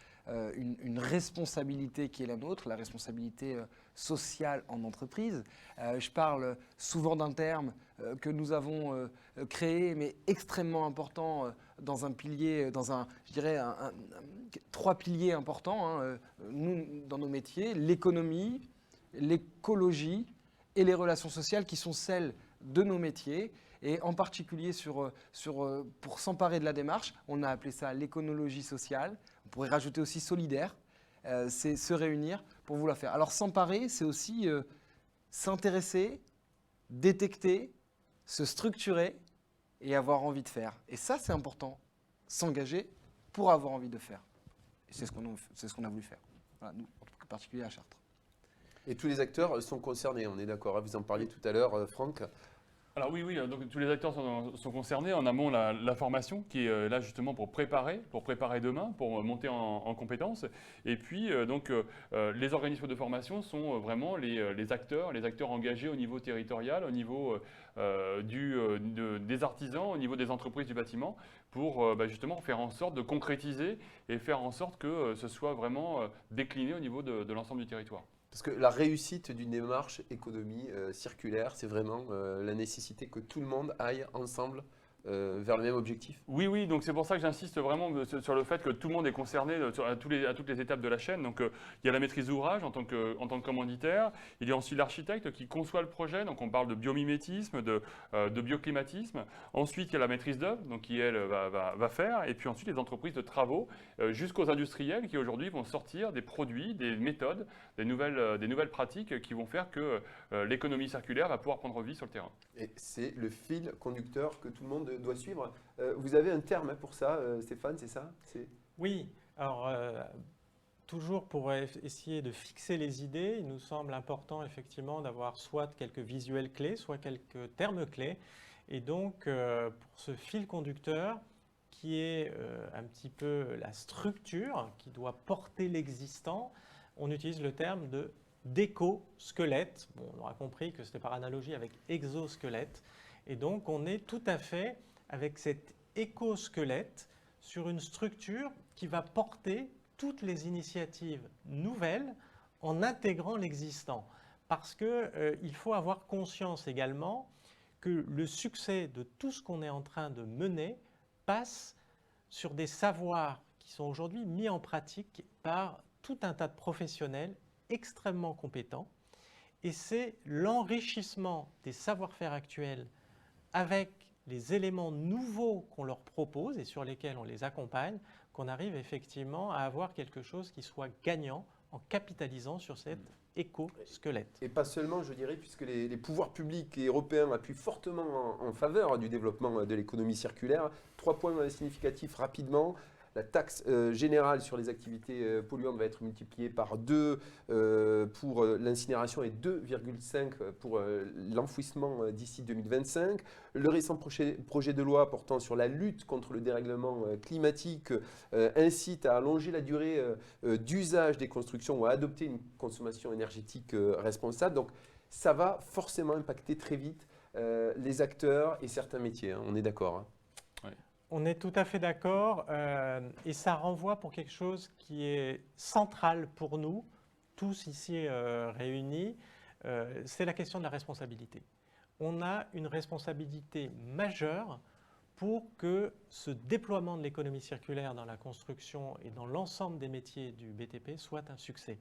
une responsabilité qui est la nôtre, la responsabilité sociale en entreprise. Je parle souvent d'un terme que nous avons créé, mais extrêmement important dans un pilier, trois piliers importants, nous, dans nos métiers, l'économie, l'écologie et les relations sociales qui sont celles de nos métiers. Et en particulier pour s'emparer de la démarche, on a appelé ça l'éconologie sociale. On pourrait rajouter aussi solidaire. C'est se réunir pour vous la faire. Alors s'emparer, c'est aussi s'intéresser, détecter, se structurer et avoir envie de faire. Et ça, c'est important. S'engager pour avoir envie de faire. Et c'est ce qu'on a voulu faire. Voilà, nous, en particulier à Chartres. Et tous les acteurs sont concernés, on est d'accord. Vous en parliez tout à l'heure, Franck. Alors oui, donc tous les acteurs sont concernés. En amont, la formation qui est là justement pour préparer demain, pour monter en compétences. Et puis les organismes de formation sont vraiment les acteurs engagés au niveau territorial, au niveau des artisans, au niveau des entreprises du bâtiment, pour justement faire en sorte de concrétiser et faire en sorte que ce soit vraiment décliné au niveau de l'ensemble du territoire. Parce que la réussite d'une démarche économie circulaire, c'est vraiment la nécessité que tout le monde aille ensemble vers le même objectif. Oui, donc c'est pour ça que j'insiste vraiment sur le fait que tout le monde est concerné à toutes les étapes de la chaîne. Donc il y a la maîtrise d'ouvrage en tant que commanditaire, il y a ensuite l'architecte qui conçoit le projet, donc on parle de biomimétisme, de bioclimatisme. Ensuite il y a la maîtrise d'œuvre, donc qui elle va faire, et puis ensuite les entreprises de travaux jusqu'aux industriels qui aujourd'hui vont sortir des produits, des méthodes, des nouvelles pratiques qui vont faire que l'économie circulaire va pouvoir prendre vie sur le terrain. Et c'est le fil conducteur que tout le monde doit suivre. Vous avez un terme pour ça, Stéphane, c'est ça? Oui, alors toujours pour essayer de fixer les idées, il nous semble important effectivement d'avoir soit quelques visuels clés, soit quelques termes clés. Et donc pour ce fil conducteur qui est un petit peu la structure qui doit porter l'existant, on utilise le terme d'éco-squelette. Bon, on aura compris que c'était par analogie avec exosquelette. Et donc, on est tout à fait avec cet éco-squelette sur une structure qui va porter toutes les initiatives nouvelles en intégrant l'existant. Parce qu'il faut avoir conscience également que le succès de tout ce qu'on est en train de mener passe sur des savoirs qui sont aujourd'hui mis en pratique par tout un tas de professionnels extrêmement compétents. Et c'est l'enrichissement des savoir-faire actuels avec les éléments nouveaux qu'on leur propose et sur lesquels on les accompagne, qu'on arrive effectivement à avoir quelque chose qui soit gagnant en capitalisant sur cet éco-squelette. Et pas seulement, je dirais, puisque les pouvoirs publics et européens appuient fortement en faveur du développement de l'économie circulaire. 3 points significatifs rapidement. La taxe générale sur les activités polluantes va être multipliée par 2 pour l'incinération et 2,5 pour l'enfouissement d'ici 2025. Le récent projet de loi portant sur la lutte contre le dérèglement climatique incite à allonger la durée d'usage des constructions ou à adopter une consommation énergétique responsable. Donc ça va forcément impacter très vite les acteurs et certains métiers, hein, on est d'accord. Hein. On est tout à fait d'accord et ça renvoie pour quelque chose qui est central pour nous, tous ici réunis, c'est la question de la responsabilité. On a une responsabilité majeure pour que ce déploiement de l'économie circulaire dans la construction et dans l'ensemble des métiers du BTP soit un succès.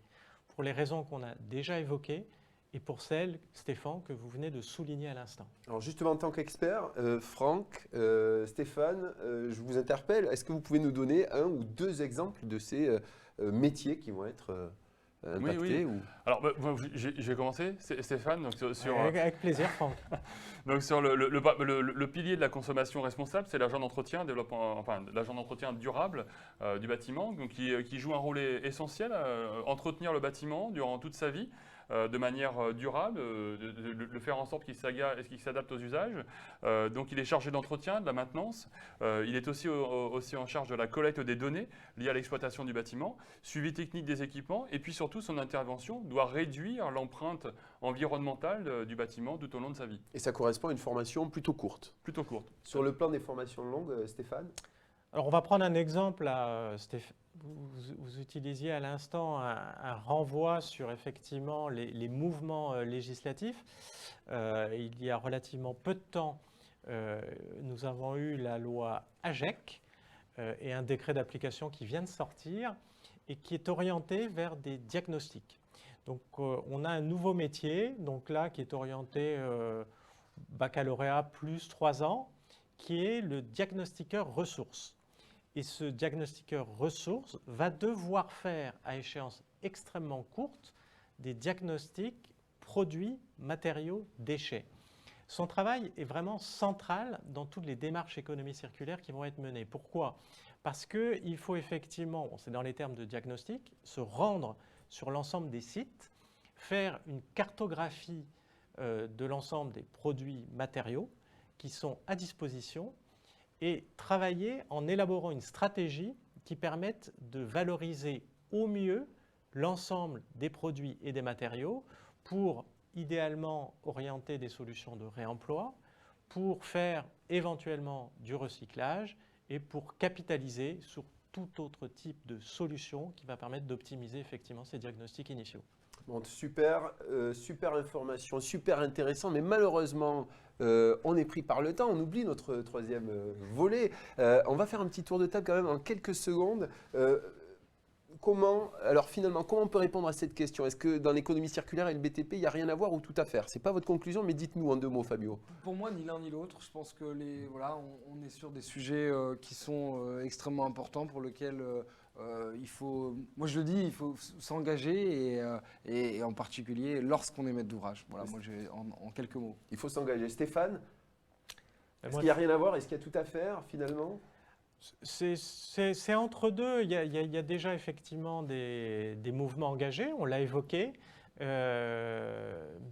Pour les raisons qu'on a déjà évoquées, et pour celle, Stéphane, que vous venez de souligner à l'instant. Alors justement, en tant qu'expert, Franck, Stéphane, je vous interpelle, est-ce que vous pouvez nous donner un ou deux exemples de ces métiers qui vont être impactés? Oui. Ou... Alors, je vais commencer, Stéphane. Donc avec plaisir, Franck. Donc sur le pilier de la consommation responsable, c'est l'agent d'entretien, l'agent d'entretien durable du bâtiment, donc qui joue un rôle essentiel à entretenir le bâtiment durant toute sa vie. De manière durable, de le faire en sorte qu'il s'adapte aux usages. Donc il est chargé d'entretien, de la maintenance. Il est aussi en charge de la collecte des données liées à l'exploitation du bâtiment, suivi technique des équipements, et puis surtout son intervention doit réduire l'empreinte environnementale du bâtiment tout au long de sa vie. Et ça correspond à une formation plutôt courte. Plutôt courte. Sur le plan des formations longues, Stéphane? Alors on va prendre un exemple, là, Stéphane. Vous utilisiez à l'instant un renvoi sur effectivement les mouvements législatifs. Il y a relativement peu de temps, nous avons eu la loi AGEC et un décret d'application qui vient de sortir et qui est orienté vers des diagnostics. Donc on a un nouveau métier, donc là qui est orienté baccalauréat plus 3 ans, qui est le diagnostiqueur ressources. Et ce diagnostiqueur ressources va devoir faire à échéance extrêmement courte des diagnostics produits, matériaux, déchets. Son travail est vraiment central dans toutes les démarches économie circulaire qui vont être menées. Pourquoi? Parce qu'il faut effectivement, c'est dans les termes de diagnostic, se rendre sur l'ensemble des sites, faire une cartographie de l'ensemble des produits matériaux qui sont à disposition et travailler en élaborant une stratégie qui permette de valoriser au mieux l'ensemble des produits et des matériaux pour idéalement orienter des solutions de réemploi, pour faire éventuellement du recyclage et pour capitaliser sur tout autre type de solution qui va permettre d'optimiser effectivement ces diagnostics initiaux. Bon, super information, super intéressant, mais malheureusement, on est pris par le temps, on oublie notre troisième volet. On va faire un petit tour de table quand même en quelques secondes. Comment on peut répondre à cette question? Est-ce que dans l'économie circulaire et le BTP, il n'y a rien à voir ou tout à faire? Ce n'est pas votre conclusion, mais dites-nous en 2 mots, Fabio. Pour moi, ni l'un ni l'autre. Je pense que on est sur des sujets qui sont extrêmement importants pour lesquels il faut s'engager et en particulier lorsqu'on est maître d'ouvrage. Voilà, moi, en quelques mots. Il faut s'engager. Stéphane, est-ce qu'il n'y a rien à voir? Est-ce qu'il y a tout à faire finalement? C'est entre deux. Il y a déjà effectivement des mouvements engagés, on l'a évoqué,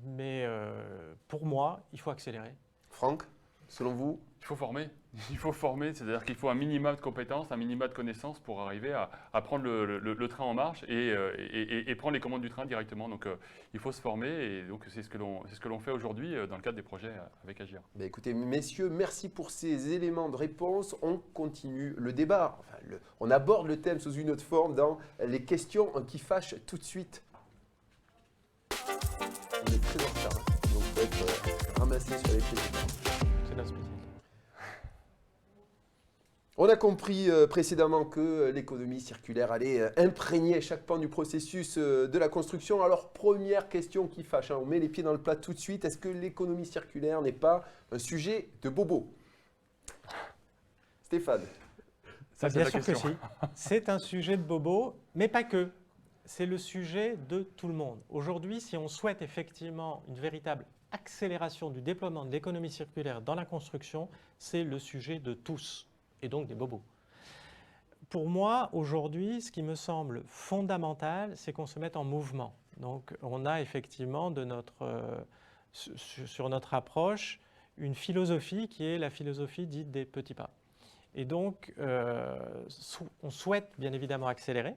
mais pour moi, il faut accélérer. Franck, selon vous? Il faut former. Il faut former, c'est-à-dire qu'il faut un minimum de compétences, un minimum de connaissances pour arriver à prendre le train en marche et prendre les commandes du train directement. Donc il faut se former et donc c'est ce que l'on fait aujourd'hui dans le cadre des projets avec Agir. Ben écoutez, messieurs, merci pour ces éléments de réponse. On continue le débat. Enfin, on aborde le thème sous une autre forme dans les questions qui fâchent tout de suite. On est très en retard, donc il faut être ramassé sur les précédents. C'est la spécialité. On a compris précédemment que l'économie circulaire allait imprégner chaque pan du processus de la construction. Alors, première question qui fâche, on met les pieds dans le plat tout de suite. Est-ce que l'économie circulaire n'est pas un sujet de bobo? Stéphane? Ça, bien sûr que si. C'est un sujet de bobo, mais pas que. C'est le sujet de tout le monde. Aujourd'hui, si on souhaite effectivement une véritable accélération du déploiement de l'économie circulaire dans la construction, c'est le sujet de tous. Et donc des bobos. Pour moi, aujourd'hui, ce qui me semble fondamental, c'est qu'on se mette en mouvement. Donc, on a effectivement sur notre approche une philosophie qui est la philosophie dite des petits pas. Et donc, on souhaite bien évidemment accélérer,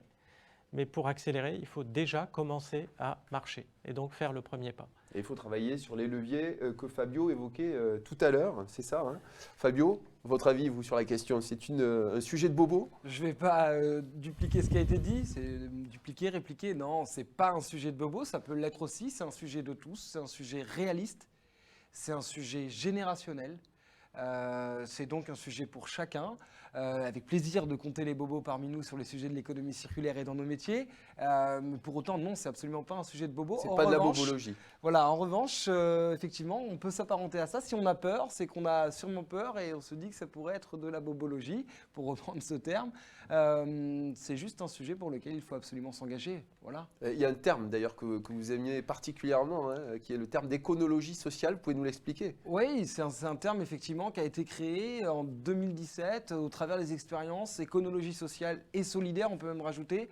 mais pour accélérer, il faut déjà commencer à marcher et donc faire le premier pas. Et il faut travailler sur les leviers que Fabio évoquait tout à l'heure, c'est ça hein. Fabio, votre avis, vous, sur la question, c'est un sujet de bobo? Je ne vais pas dupliquer ce qui a été dit, c'est dupliquer, répliquer. Non, ce n'est pas un sujet de bobo, ça peut l'être aussi, c'est un sujet de tous, c'est un sujet réaliste, c'est un sujet générationnel. C'est donc un sujet pour chacun. Avec plaisir de compter les bobos parmi nous sur les sujets de l'économie circulaire et dans nos métiers. Mais pour autant, non, c'est absolument pas un sujet de bobo. C'est pas de la bobologie. Voilà, en revanche, effectivement, on peut s'apparenter à ça. Si on a peur, c'est qu'on a sûrement peur et on se dit que ça pourrait être de la bobologie, pour reprendre ce terme. C'est juste un sujet pour lequel il faut absolument s'engager. Voilà. Il y a un terme d'ailleurs que vous aimiez particulièrement, hein, qui est le terme d'éconologie sociale. Vous pouvez nous l'expliquer? Oui, c'est un terme effectivement qui a été créé en 2017 au travers des expériences éconologie sociale et solidaire. On peut même rajouter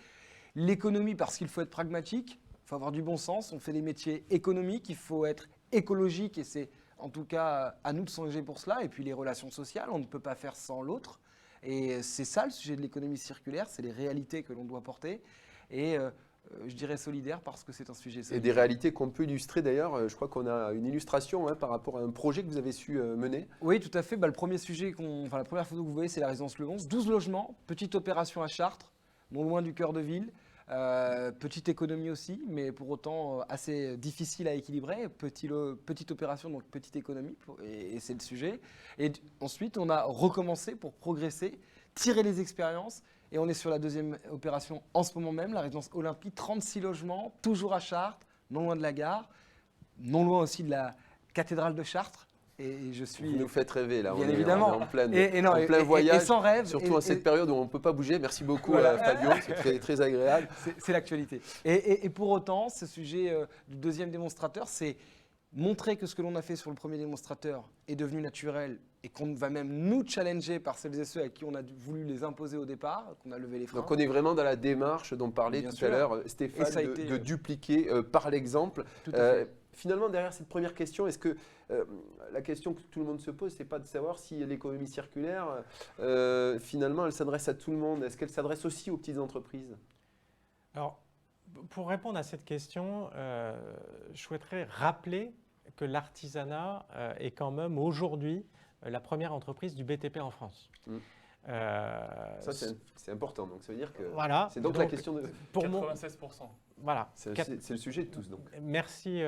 l'économie parce qu'il faut être pragmatique, il faut avoir du bon sens. On fait des métiers économiques, il faut être écologique et c'est en tout cas à nous de s'engager pour cela. Et puis les relations sociales, on ne peut pas faire sans l'autre. Et c'est ça le sujet de l'économie circulaire, c'est les réalités que l'on doit porter. Et je dirais solidaire parce que c'est un sujet solidaire. Et des réalités qu'on peut illustrer d'ailleurs. Je crois qu'on a une illustration hein, par rapport à un projet que vous avez su mener. Oui, tout à fait. Le premier sujet, la première photo que vous voyez, c'est la résidence Le 11. 12 logements, petite opération à Chartres, non loin du cœur de ville. Petite économie aussi, mais pour autant assez difficile à équilibrer. Petite opération, donc petite économie, et c'est le sujet. Et ensuite, on a recommencé pour progresser, tirer les expériences. Et on est sur la deuxième opération en ce moment même, la résidence Olympique, 36 logements, toujours à Chartres, non loin de la gare, non loin aussi de la cathédrale de Chartres. Et je suis... Vous nous faites rêver là, bien on évidemment. Est en plein voyage, et sans rêve, surtout en cette période où on ne peut pas bouger. Merci beaucoup Fabio, c'est très, très agréable. C'est l'actualité. Et pour autant, ce sujet du deuxième démonstrateur, c'est montrer que ce que l'on a fait sur le premier démonstrateur est devenu naturel et qu'on va même nous challenger par celles et ceux à qui on a voulu les imposer au départ, qu'on a levé les freins. Donc on est vraiment dans la démarche dont parlait tout à l'heure Stéphane, de dupliquer par l'exemple. Finalement, derrière cette première question, est-ce que la question que tout le monde se pose, c'est pas de savoir si l'économie circulaire, finalement, elle s'adresse à tout le monde? Est-ce qu'elle s'adresse aussi aux petites entreprises? Alors, pour répondre à cette question, je souhaiterais rappeler que l'artisanat est quand même aujourd'hui la première entreprise du BTP en France. Ça, c'est important. Donc, ça veut dire que voilà, c'est donc la question de... Pour 96%. Voilà. C'est le sujet de tous. Donc. Merci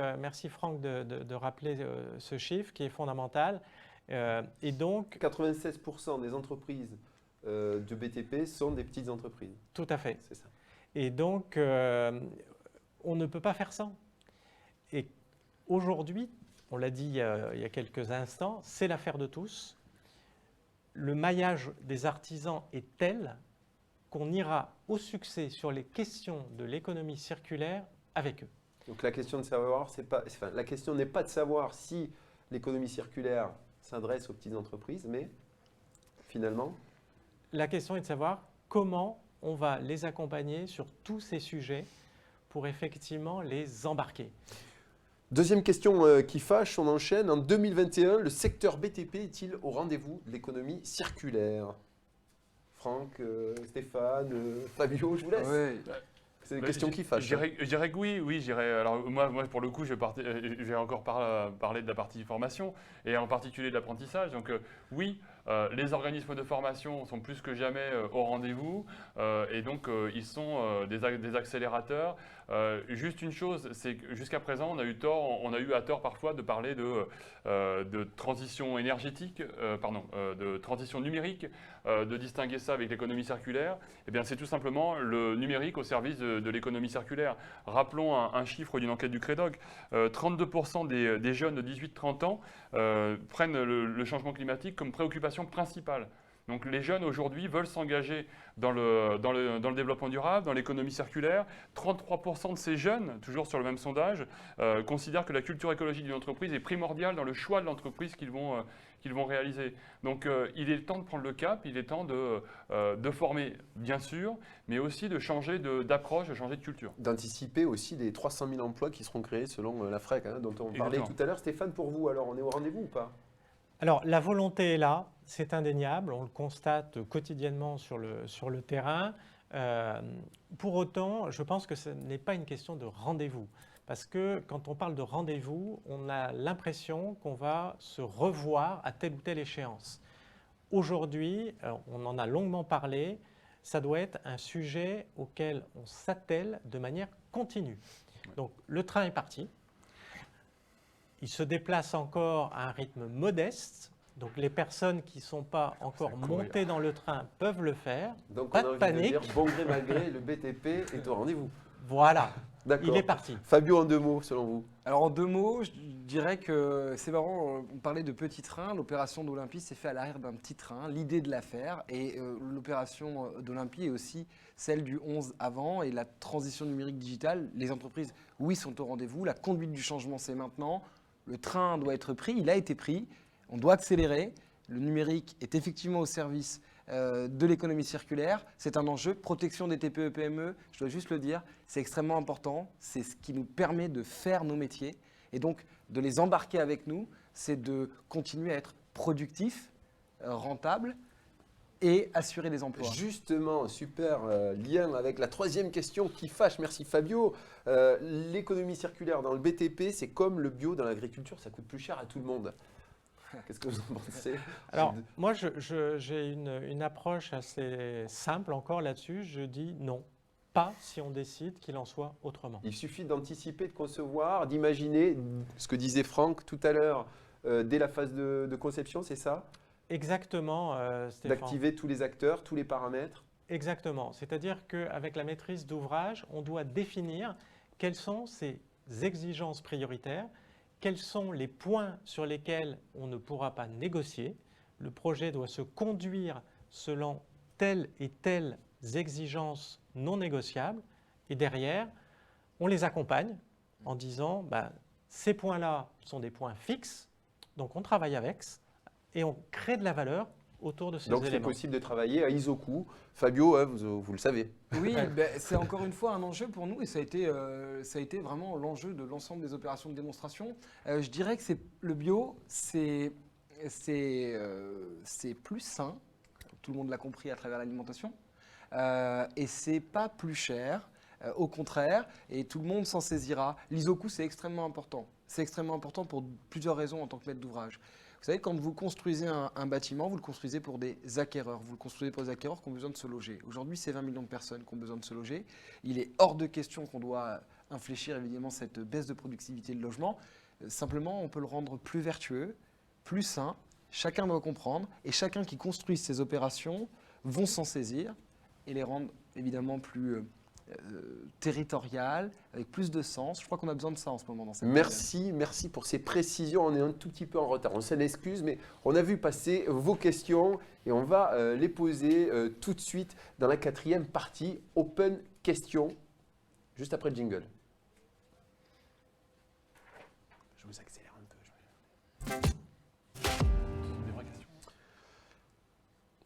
Franck de rappeler ce chiffre qui est fondamental. Et donc, 96% des entreprises de BTP sont des petites entreprises. Tout à fait. C'est ça. Et donc, on ne peut pas faire sans. Et aujourd'hui, on l'a dit il y a quelques instants, c'est l'affaire de tous. Le maillage des artisans est tel qu'on ira au succès sur les questions de l'économie circulaire avec eux. Donc la question de savoir, la question n'est pas de savoir si l'économie circulaire s'adresse aux petites entreprises, mais finalement... La question est de savoir comment on va les accompagner sur tous ces sujets pour effectivement les embarquer. Deuxième question qui fâche, on enchaîne. En 2021, le secteur BTP est-il au rendez-vous de l'économie circulaire? Franck, Stéphane, Fabio, je vous laisse. Ouais. C'est des questions qui fâchent. Je dirais que oui, je dirais. Alors moi, pour le coup, je vais encore parler de la partie formation et en particulier de l'apprentissage. Donc oui, les organismes de formation sont plus que jamais au rendez-vous et donc ils sont des accélérateurs. Juste une chose, c'est que jusqu'à présent, on a eu à tort parfois de parler de transition énergétique, de transition numérique, de distinguer ça avec l'économie circulaire. Eh bien, c'est tout simplement le numérique au service de l'économie circulaire. Rappelons un chiffre d'une enquête du Crédoc. 32% des jeunes de 18-30 ans prennent le changement climatique comme préoccupation principale. Donc les jeunes aujourd'hui veulent s'engager dans le développement durable, dans l'économie circulaire. 33% de ces jeunes, toujours sur le même sondage, considèrent que la culture écologique d'une entreprise est primordiale dans le choix de l'entreprise qu'ils vont qu'ils vont réaliser. Donc il est temps de prendre le cap, il est temps de former, bien sûr, mais aussi de changer d'approche, de changer de culture. D'anticiper aussi les 300 000 emplois qui seront créés selon la FREC, hein, dont on parlait Exactement. tout à l'heure. Stéphane, pour vous, alors on est au rendez-vous ou pas? Alors, la volonté est là, c'est indéniable, on le constate quotidiennement sur le terrain. Pour autant, je pense que ce n'est pas une question de rendez-vous. Parce que quand on parle de rendez-vous, on a l'impression qu'on va se revoir à telle ou telle échéance. Aujourd'hui, on en a longuement parlé, ça doit être un sujet auquel on s'attelle de manière continue. Donc, le train est parti. Il se déplace encore à un rythme modeste. Donc les personnes qui ne sont pas encore montées dans le train peuvent le faire. Donc Pas on a de envie panique. de dire, bon gré mal gré, le BTP est au rendez-vous. Voilà, D'accord. il est parti. Fabio, en 2 mots, selon vous? Alors en 2 mots, je dirais que c'est marrant, on parlait de petit train, l'opération d'Olympie s'est faite à l'arrière d'un petit train, l'idée de la faire, et l'opération d'Olympie est aussi celle du 11 avant, et la transition numérique digitale, les entreprises, oui, sont au rendez-vous, la conduite du changement, c'est maintenant, le train doit être pris, il a été pris, on doit accélérer, le numérique est effectivement au service de l'économie circulaire, c'est un enjeu, protection des TPE-PME, je dois juste le dire, c'est extrêmement important, c'est ce qui nous permet de faire nos métiers et donc de les embarquer avec nous, c'est de continuer à être productif, rentable et assurer des emplois. Justement, super lien avec la 3e question qui fâche, merci Fabio. L'économie circulaire dans le BTP, c'est comme le bio dans l'agriculture, ça coûte plus cher à tout le monde. Qu'est-ce que vous en pensez? Alors, moi, j'ai une approche assez simple encore là-dessus. Je dis non, pas si on décide qu'il en soit autrement. Il suffit d'anticiper, de concevoir, d'imaginer ce que disait Franck tout à l'heure dès la phase de conception, c'est ça? Exactement, Stéphane. D'activer tous les acteurs, tous les paramètres? Exactement. C'est-à-dire qu'avec la maîtrise d'ouvrage, on doit définir quelles sont ces exigences prioritaires, quels sont les points sur lesquels on ne pourra pas négocier. Le projet doit se conduire selon telles et telles exigences non négociables. Et derrière, on les accompagne en disant ces points-là sont des points fixes, donc on travaille avec et on crée de la valeur autour de ces Donc éléments. c'est possible de travailler à Isoku. Fabio, hein, vous le savez. Oui, c'est encore une fois un enjeu pour nous et ça a été vraiment l'enjeu de l'ensemble des opérations de démonstration. Je dirais que le bio, c'est plus sain, tout le monde l'a compris à travers l'alimentation, et c'est pas plus cher, au contraire, et tout le monde s'en saisira. L'Isoku, c'est extrêmement important. C'est extrêmement important pour plusieurs raisons en tant que maître d'ouvrage. Vous savez, quand vous construisez un bâtiment, vous le construisez pour des acquéreurs. Vous le construisez pour des acquéreurs qui ont besoin de se loger. Aujourd'hui, c'est 20 millions de personnes qui ont besoin de se loger. Il est hors de question qu'on doit infléchir évidemment cette baisse de productivité de logement. Simplement, on peut le rendre plus vertueux, plus sain. Chacun doit comprendre et chacun qui construit ces opérations vont s'en saisir et les rendre évidemment plus territorial, avec plus de sens. Je crois qu'on a besoin de ça en ce moment dans cette période. Merci pour ces précisions. On est un tout petit peu en retard. On s'en excuse, mais on a vu passer vos questions et on va les poser tout de suite dans la 4e partie, Open Questions, juste après le jingle. Je vous accélère un peu. Des vraies questions.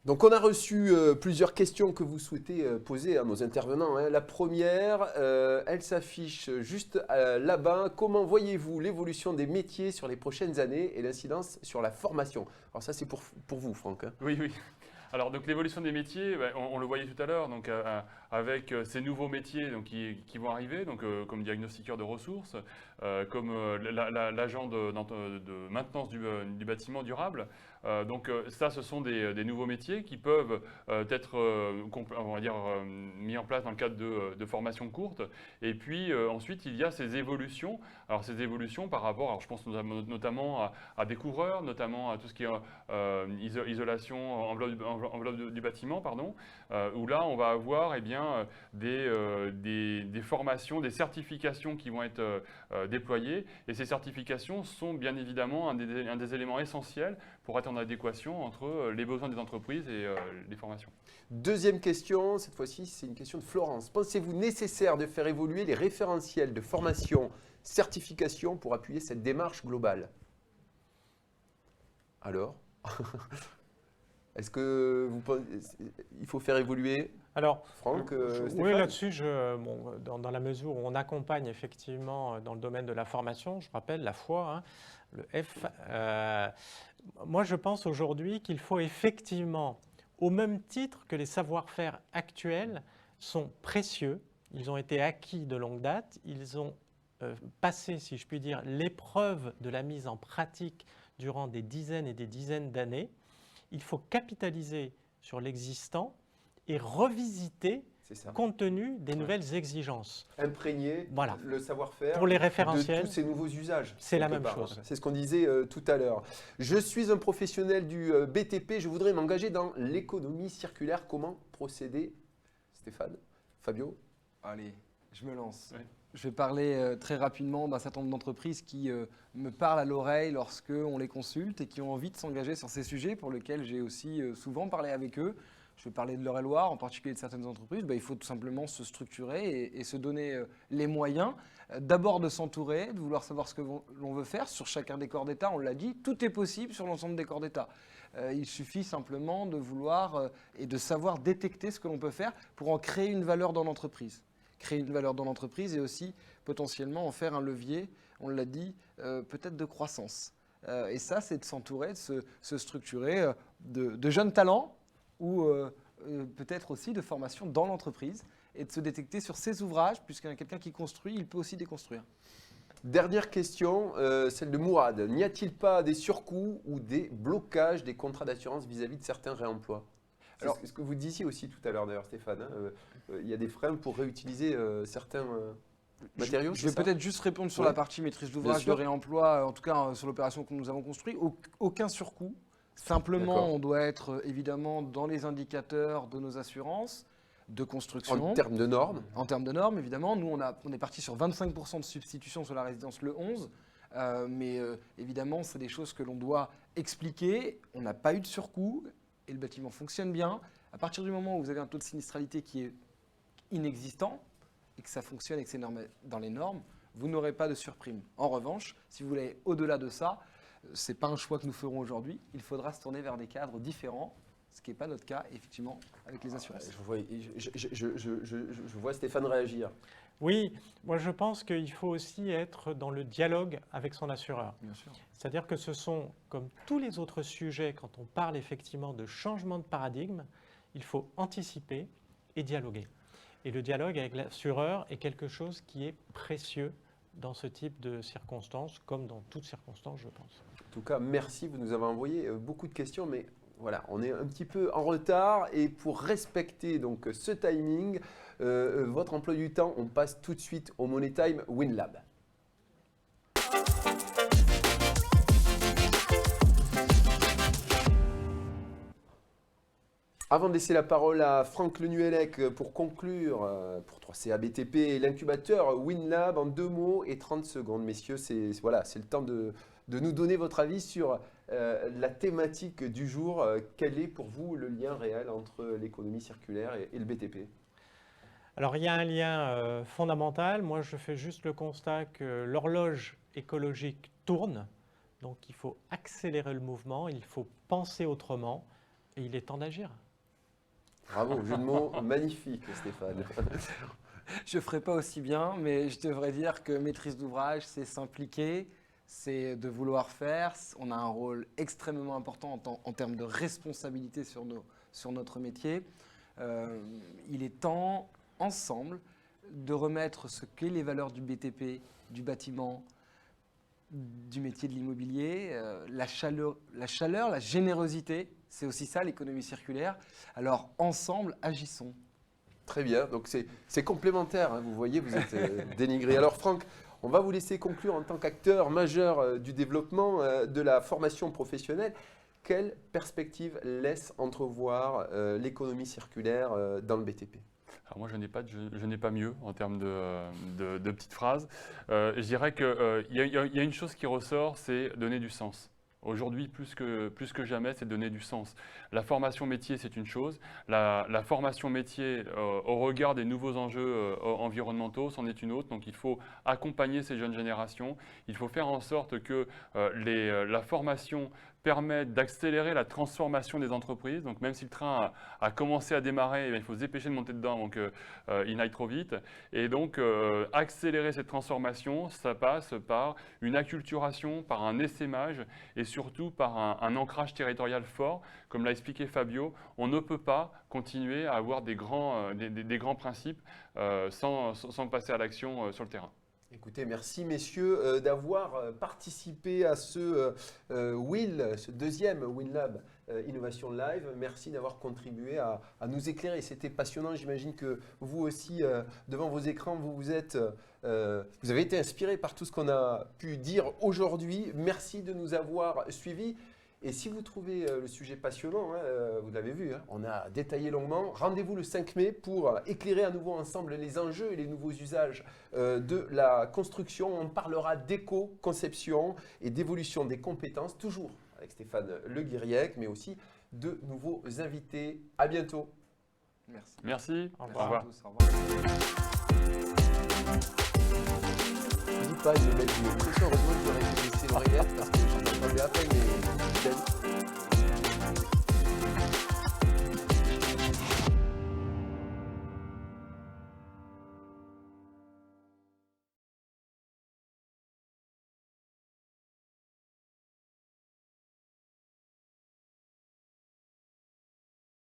Donc on a reçu plusieurs questions que vous souhaitez poser à nos intervenants, hein. La première, elle s'affiche juste là-bas. Comment voyez-vous l'évolution des métiers sur les prochaines années et l'incidence sur la formation? Alors ça c'est pour vous Franck, hein. Oui, oui. Alors, donc l'évolution des métiers, on le voyait tout à l'heure, donc avec ces nouveaux métiers donc, qui vont arriver, donc comme diagnostiqueur de ressources, comme l'agent de maintenance du bâtiment durable. Donc ça, ce sont des nouveaux métiers qui peuvent être, on va dire, mis en place dans le cadre de formations courtes. Et puis ensuite, il y a ces évolutions. Alors ces évolutions par rapport, alors je pense notamment à des couvreurs, notamment à tout ce qui est isolation, enveloppe du bâtiment, pardon, où là, on va avoir des formations, des certifications qui vont être déployées. Et ces certifications sont bien évidemment un des éléments essentiels pour être en adéquation entre les besoins des entreprises et les formations. Deuxième question, cette fois-ci, c'est une question de Florence. Pensez-vous nécessaire de faire évoluer les référentiels de formation, certification pour appuyer cette démarche globale? Alors, Est-ce que il faut faire évoluer Alors, Franck, oui, Stéphane là-dessus, dans la mesure où on accompagne effectivement dans le domaine de la formation, je rappelle la foi, hein, le F, moi je pense aujourd'hui qu'il faut effectivement, au même titre que les savoir-faire actuels sont précieux, ils ont été acquis de longue date, ils ont passé, si je puis dire, l'épreuve de la mise en pratique durant des dizaines et des dizaines d'années, il faut capitaliser sur l'existant et revisiter compte tenu des nouvelles exigences. Imprégner Voilà. le savoir-faire Pour les référentiels, de tous ces nouveaux usages. c'est la même chose. C'est ce qu'on disait tout à l'heure. Je suis un professionnel du BTP, je voudrais m'engager dans l'économie circulaire. Comment procéder, Stéphane, Fabio? Allez, je me lance. Oui. Je vais parler très rapidement d'un certain nombre d'entreprises qui me parlent à l'oreille lorsque on les consulte et qui ont envie de s'engager sur ces sujets pour lesquels j'ai aussi souvent parlé avec eux. Je vais parler de l'Eure-et-Loir, en particulier de certaines entreprises. Il faut tout simplement se structurer et se donner les moyens. D'abord de s'entourer, de vouloir savoir ce que l'on veut faire sur chacun des corps d'État. On l'a dit, tout est possible sur l'ensemble des corps d'État. Il suffit simplement de vouloir et de savoir détecter ce que l'on peut faire pour en créer une valeur dans l'entreprise. Créer une valeur dans l'entreprise et aussi potentiellement en faire un levier, on l'a dit, peut-être de croissance. Et ça, c'est de s'entourer, de se structurer de jeunes talents ou peut-être aussi de formation dans l'entreprise et de se détecter sur ses ouvrages, puisqu'il y a quelqu'un qui construit, il peut aussi déconstruire. Dernière question, celle de Mourad. N'y a-t-il pas des surcoûts ou des blocages des contrats d'assurance vis-à-vis de certains réemplois? Alors, ce que vous disiez aussi tout à l'heure d'ailleurs, Stéphane, il y a des freins pour réutiliser certains matériaux. Je vais peut-être juste répondre sur la partie maîtrise d'ouvrage de réemploi, en tout cas sur l'opération que nous avons construite. Aucun surcoût. Simplement, on doit être évidemment dans les indicateurs de nos assurances de construction. En termes de normes? En termes de normes, évidemment. Nous, on est parti sur 25% de substitution sur la résidence le 11. Mais évidemment, c'est des choses que l'on doit expliquer. On n'a pas eu de surcoût et le bâtiment fonctionne bien. À partir du moment où vous avez un taux de sinistralité qui est inexistant et que ça fonctionne et que c'est dans les normes, vous n'aurez pas de surprime. En revanche, si vous voulez au-delà de ça, ce n'est pas un choix que nous ferons aujourd'hui. Il faudra se tourner vers des cadres différents, ce qui n'est pas notre cas, effectivement, avec les assurances. Je vois Stéphane réagir. Oui, moi je pense qu'il faut aussi être dans le dialogue avec son assureur. Bien sûr. C'est-à-dire que ce sont, comme tous les autres sujets, quand on parle effectivement de changement de paradigme, il faut anticiper et dialoguer. Et le dialogue avec l'assureur est quelque chose qui est précieux dans ce type de circonstances, comme dans toutes circonstances, je pense. En tout cas, merci, vous nous avez envoyé beaucoup de questions, mais voilà, on est un petit peu en retard et pour respecter donc ce timing, votre emploi du temps, on passe tout de suite au Money Time WinLab. Avant de laisser la parole à Franck Lenuellec pour conclure pour 3CA BTP et l'incubateur WinLab en 2 mots et 30 secondes. Messieurs, c'est le temps de nous donner votre avis sur la thématique du jour. Quel est pour vous le lien réel entre l'économie circulaire et le BTP? Alors il y a un lien fondamental. Moi je fais juste le constat que l'horloge écologique tourne. Donc il faut accélérer le mouvement, il faut penser autrement et il est temps d'agir. Bravo, jeu de mots magnifique, Stéphane. Je ne ferai pas aussi bien, mais je devrais dire que maîtrise d'ouvrage, c'est s'impliquer, c'est de vouloir faire. On a un rôle extrêmement important en termes de responsabilité sur notre métier. Il est temps, ensemble, de remettre ce qu'est les valeurs du BTP, du bâtiment, du métier de l'immobilier, la chaleur, la générosité. C'est aussi ça l'économie circulaire. Alors ensemble, agissons. Très bien, donc c'est complémentaire, hein, vous voyez, vous êtes dénigré. Alors Franck, on va vous laisser conclure en tant qu'acteur majeur du développement de la formation professionnelle. Quelle perspective laisse entrevoir l'économie circulaire dans le BTP? Alors moi, je n'ai pas mieux en termes de petites phrases. Je dirais qu'il y a une chose qui ressort, c'est donner du sens. Aujourd'hui, plus que jamais, c'est donner du sens. La formation métier, c'est une chose. La formation métier au regard des nouveaux enjeux environnementaux, c'en est une autre. Donc, il faut accompagner ces jeunes générations. Il faut faire en sorte que la formation permettent d'accélérer la transformation des entreprises. Donc même si le train a commencé à démarrer, il faut se dépêcher de monter dedans, donc il n'aille trop vite. Et donc accélérer cette transformation, ça passe par une acculturation, par un essaimage et surtout par un ancrage territorial fort. Comme l'a expliqué Fabio, on ne peut pas continuer à avoir des grands principes sans passer à l'action sur le terrain. Écoutez, merci messieurs d'avoir participé à ce ce deuxième WinLab Innovation Live. Merci d'avoir contribué à nous éclairer. C'était passionnant. J'imagine que vous aussi, devant vos écrans, vous avez été inspirés par tout ce qu'on a pu dire aujourd'hui. Merci de nous avoir suivis. Et si vous trouvez le sujet passionnant, vous l'avez vu, on a détaillé longuement, rendez-vous le 5 mai pour éclairer à nouveau ensemble les enjeux et les nouveaux usages de la construction. On parlera d'éco-conception et d'évolution des compétences, toujours avec Stéphane Le Guiriec, mais aussi de nouveaux invités. À bientôt. Merci. Merci. Au Merci revoir. à tous. Au revoir. Je ne dis pas, je vais mettre une pression, heureusement que j'aurais laissé l'oreillette parce que j'entendais à peine les...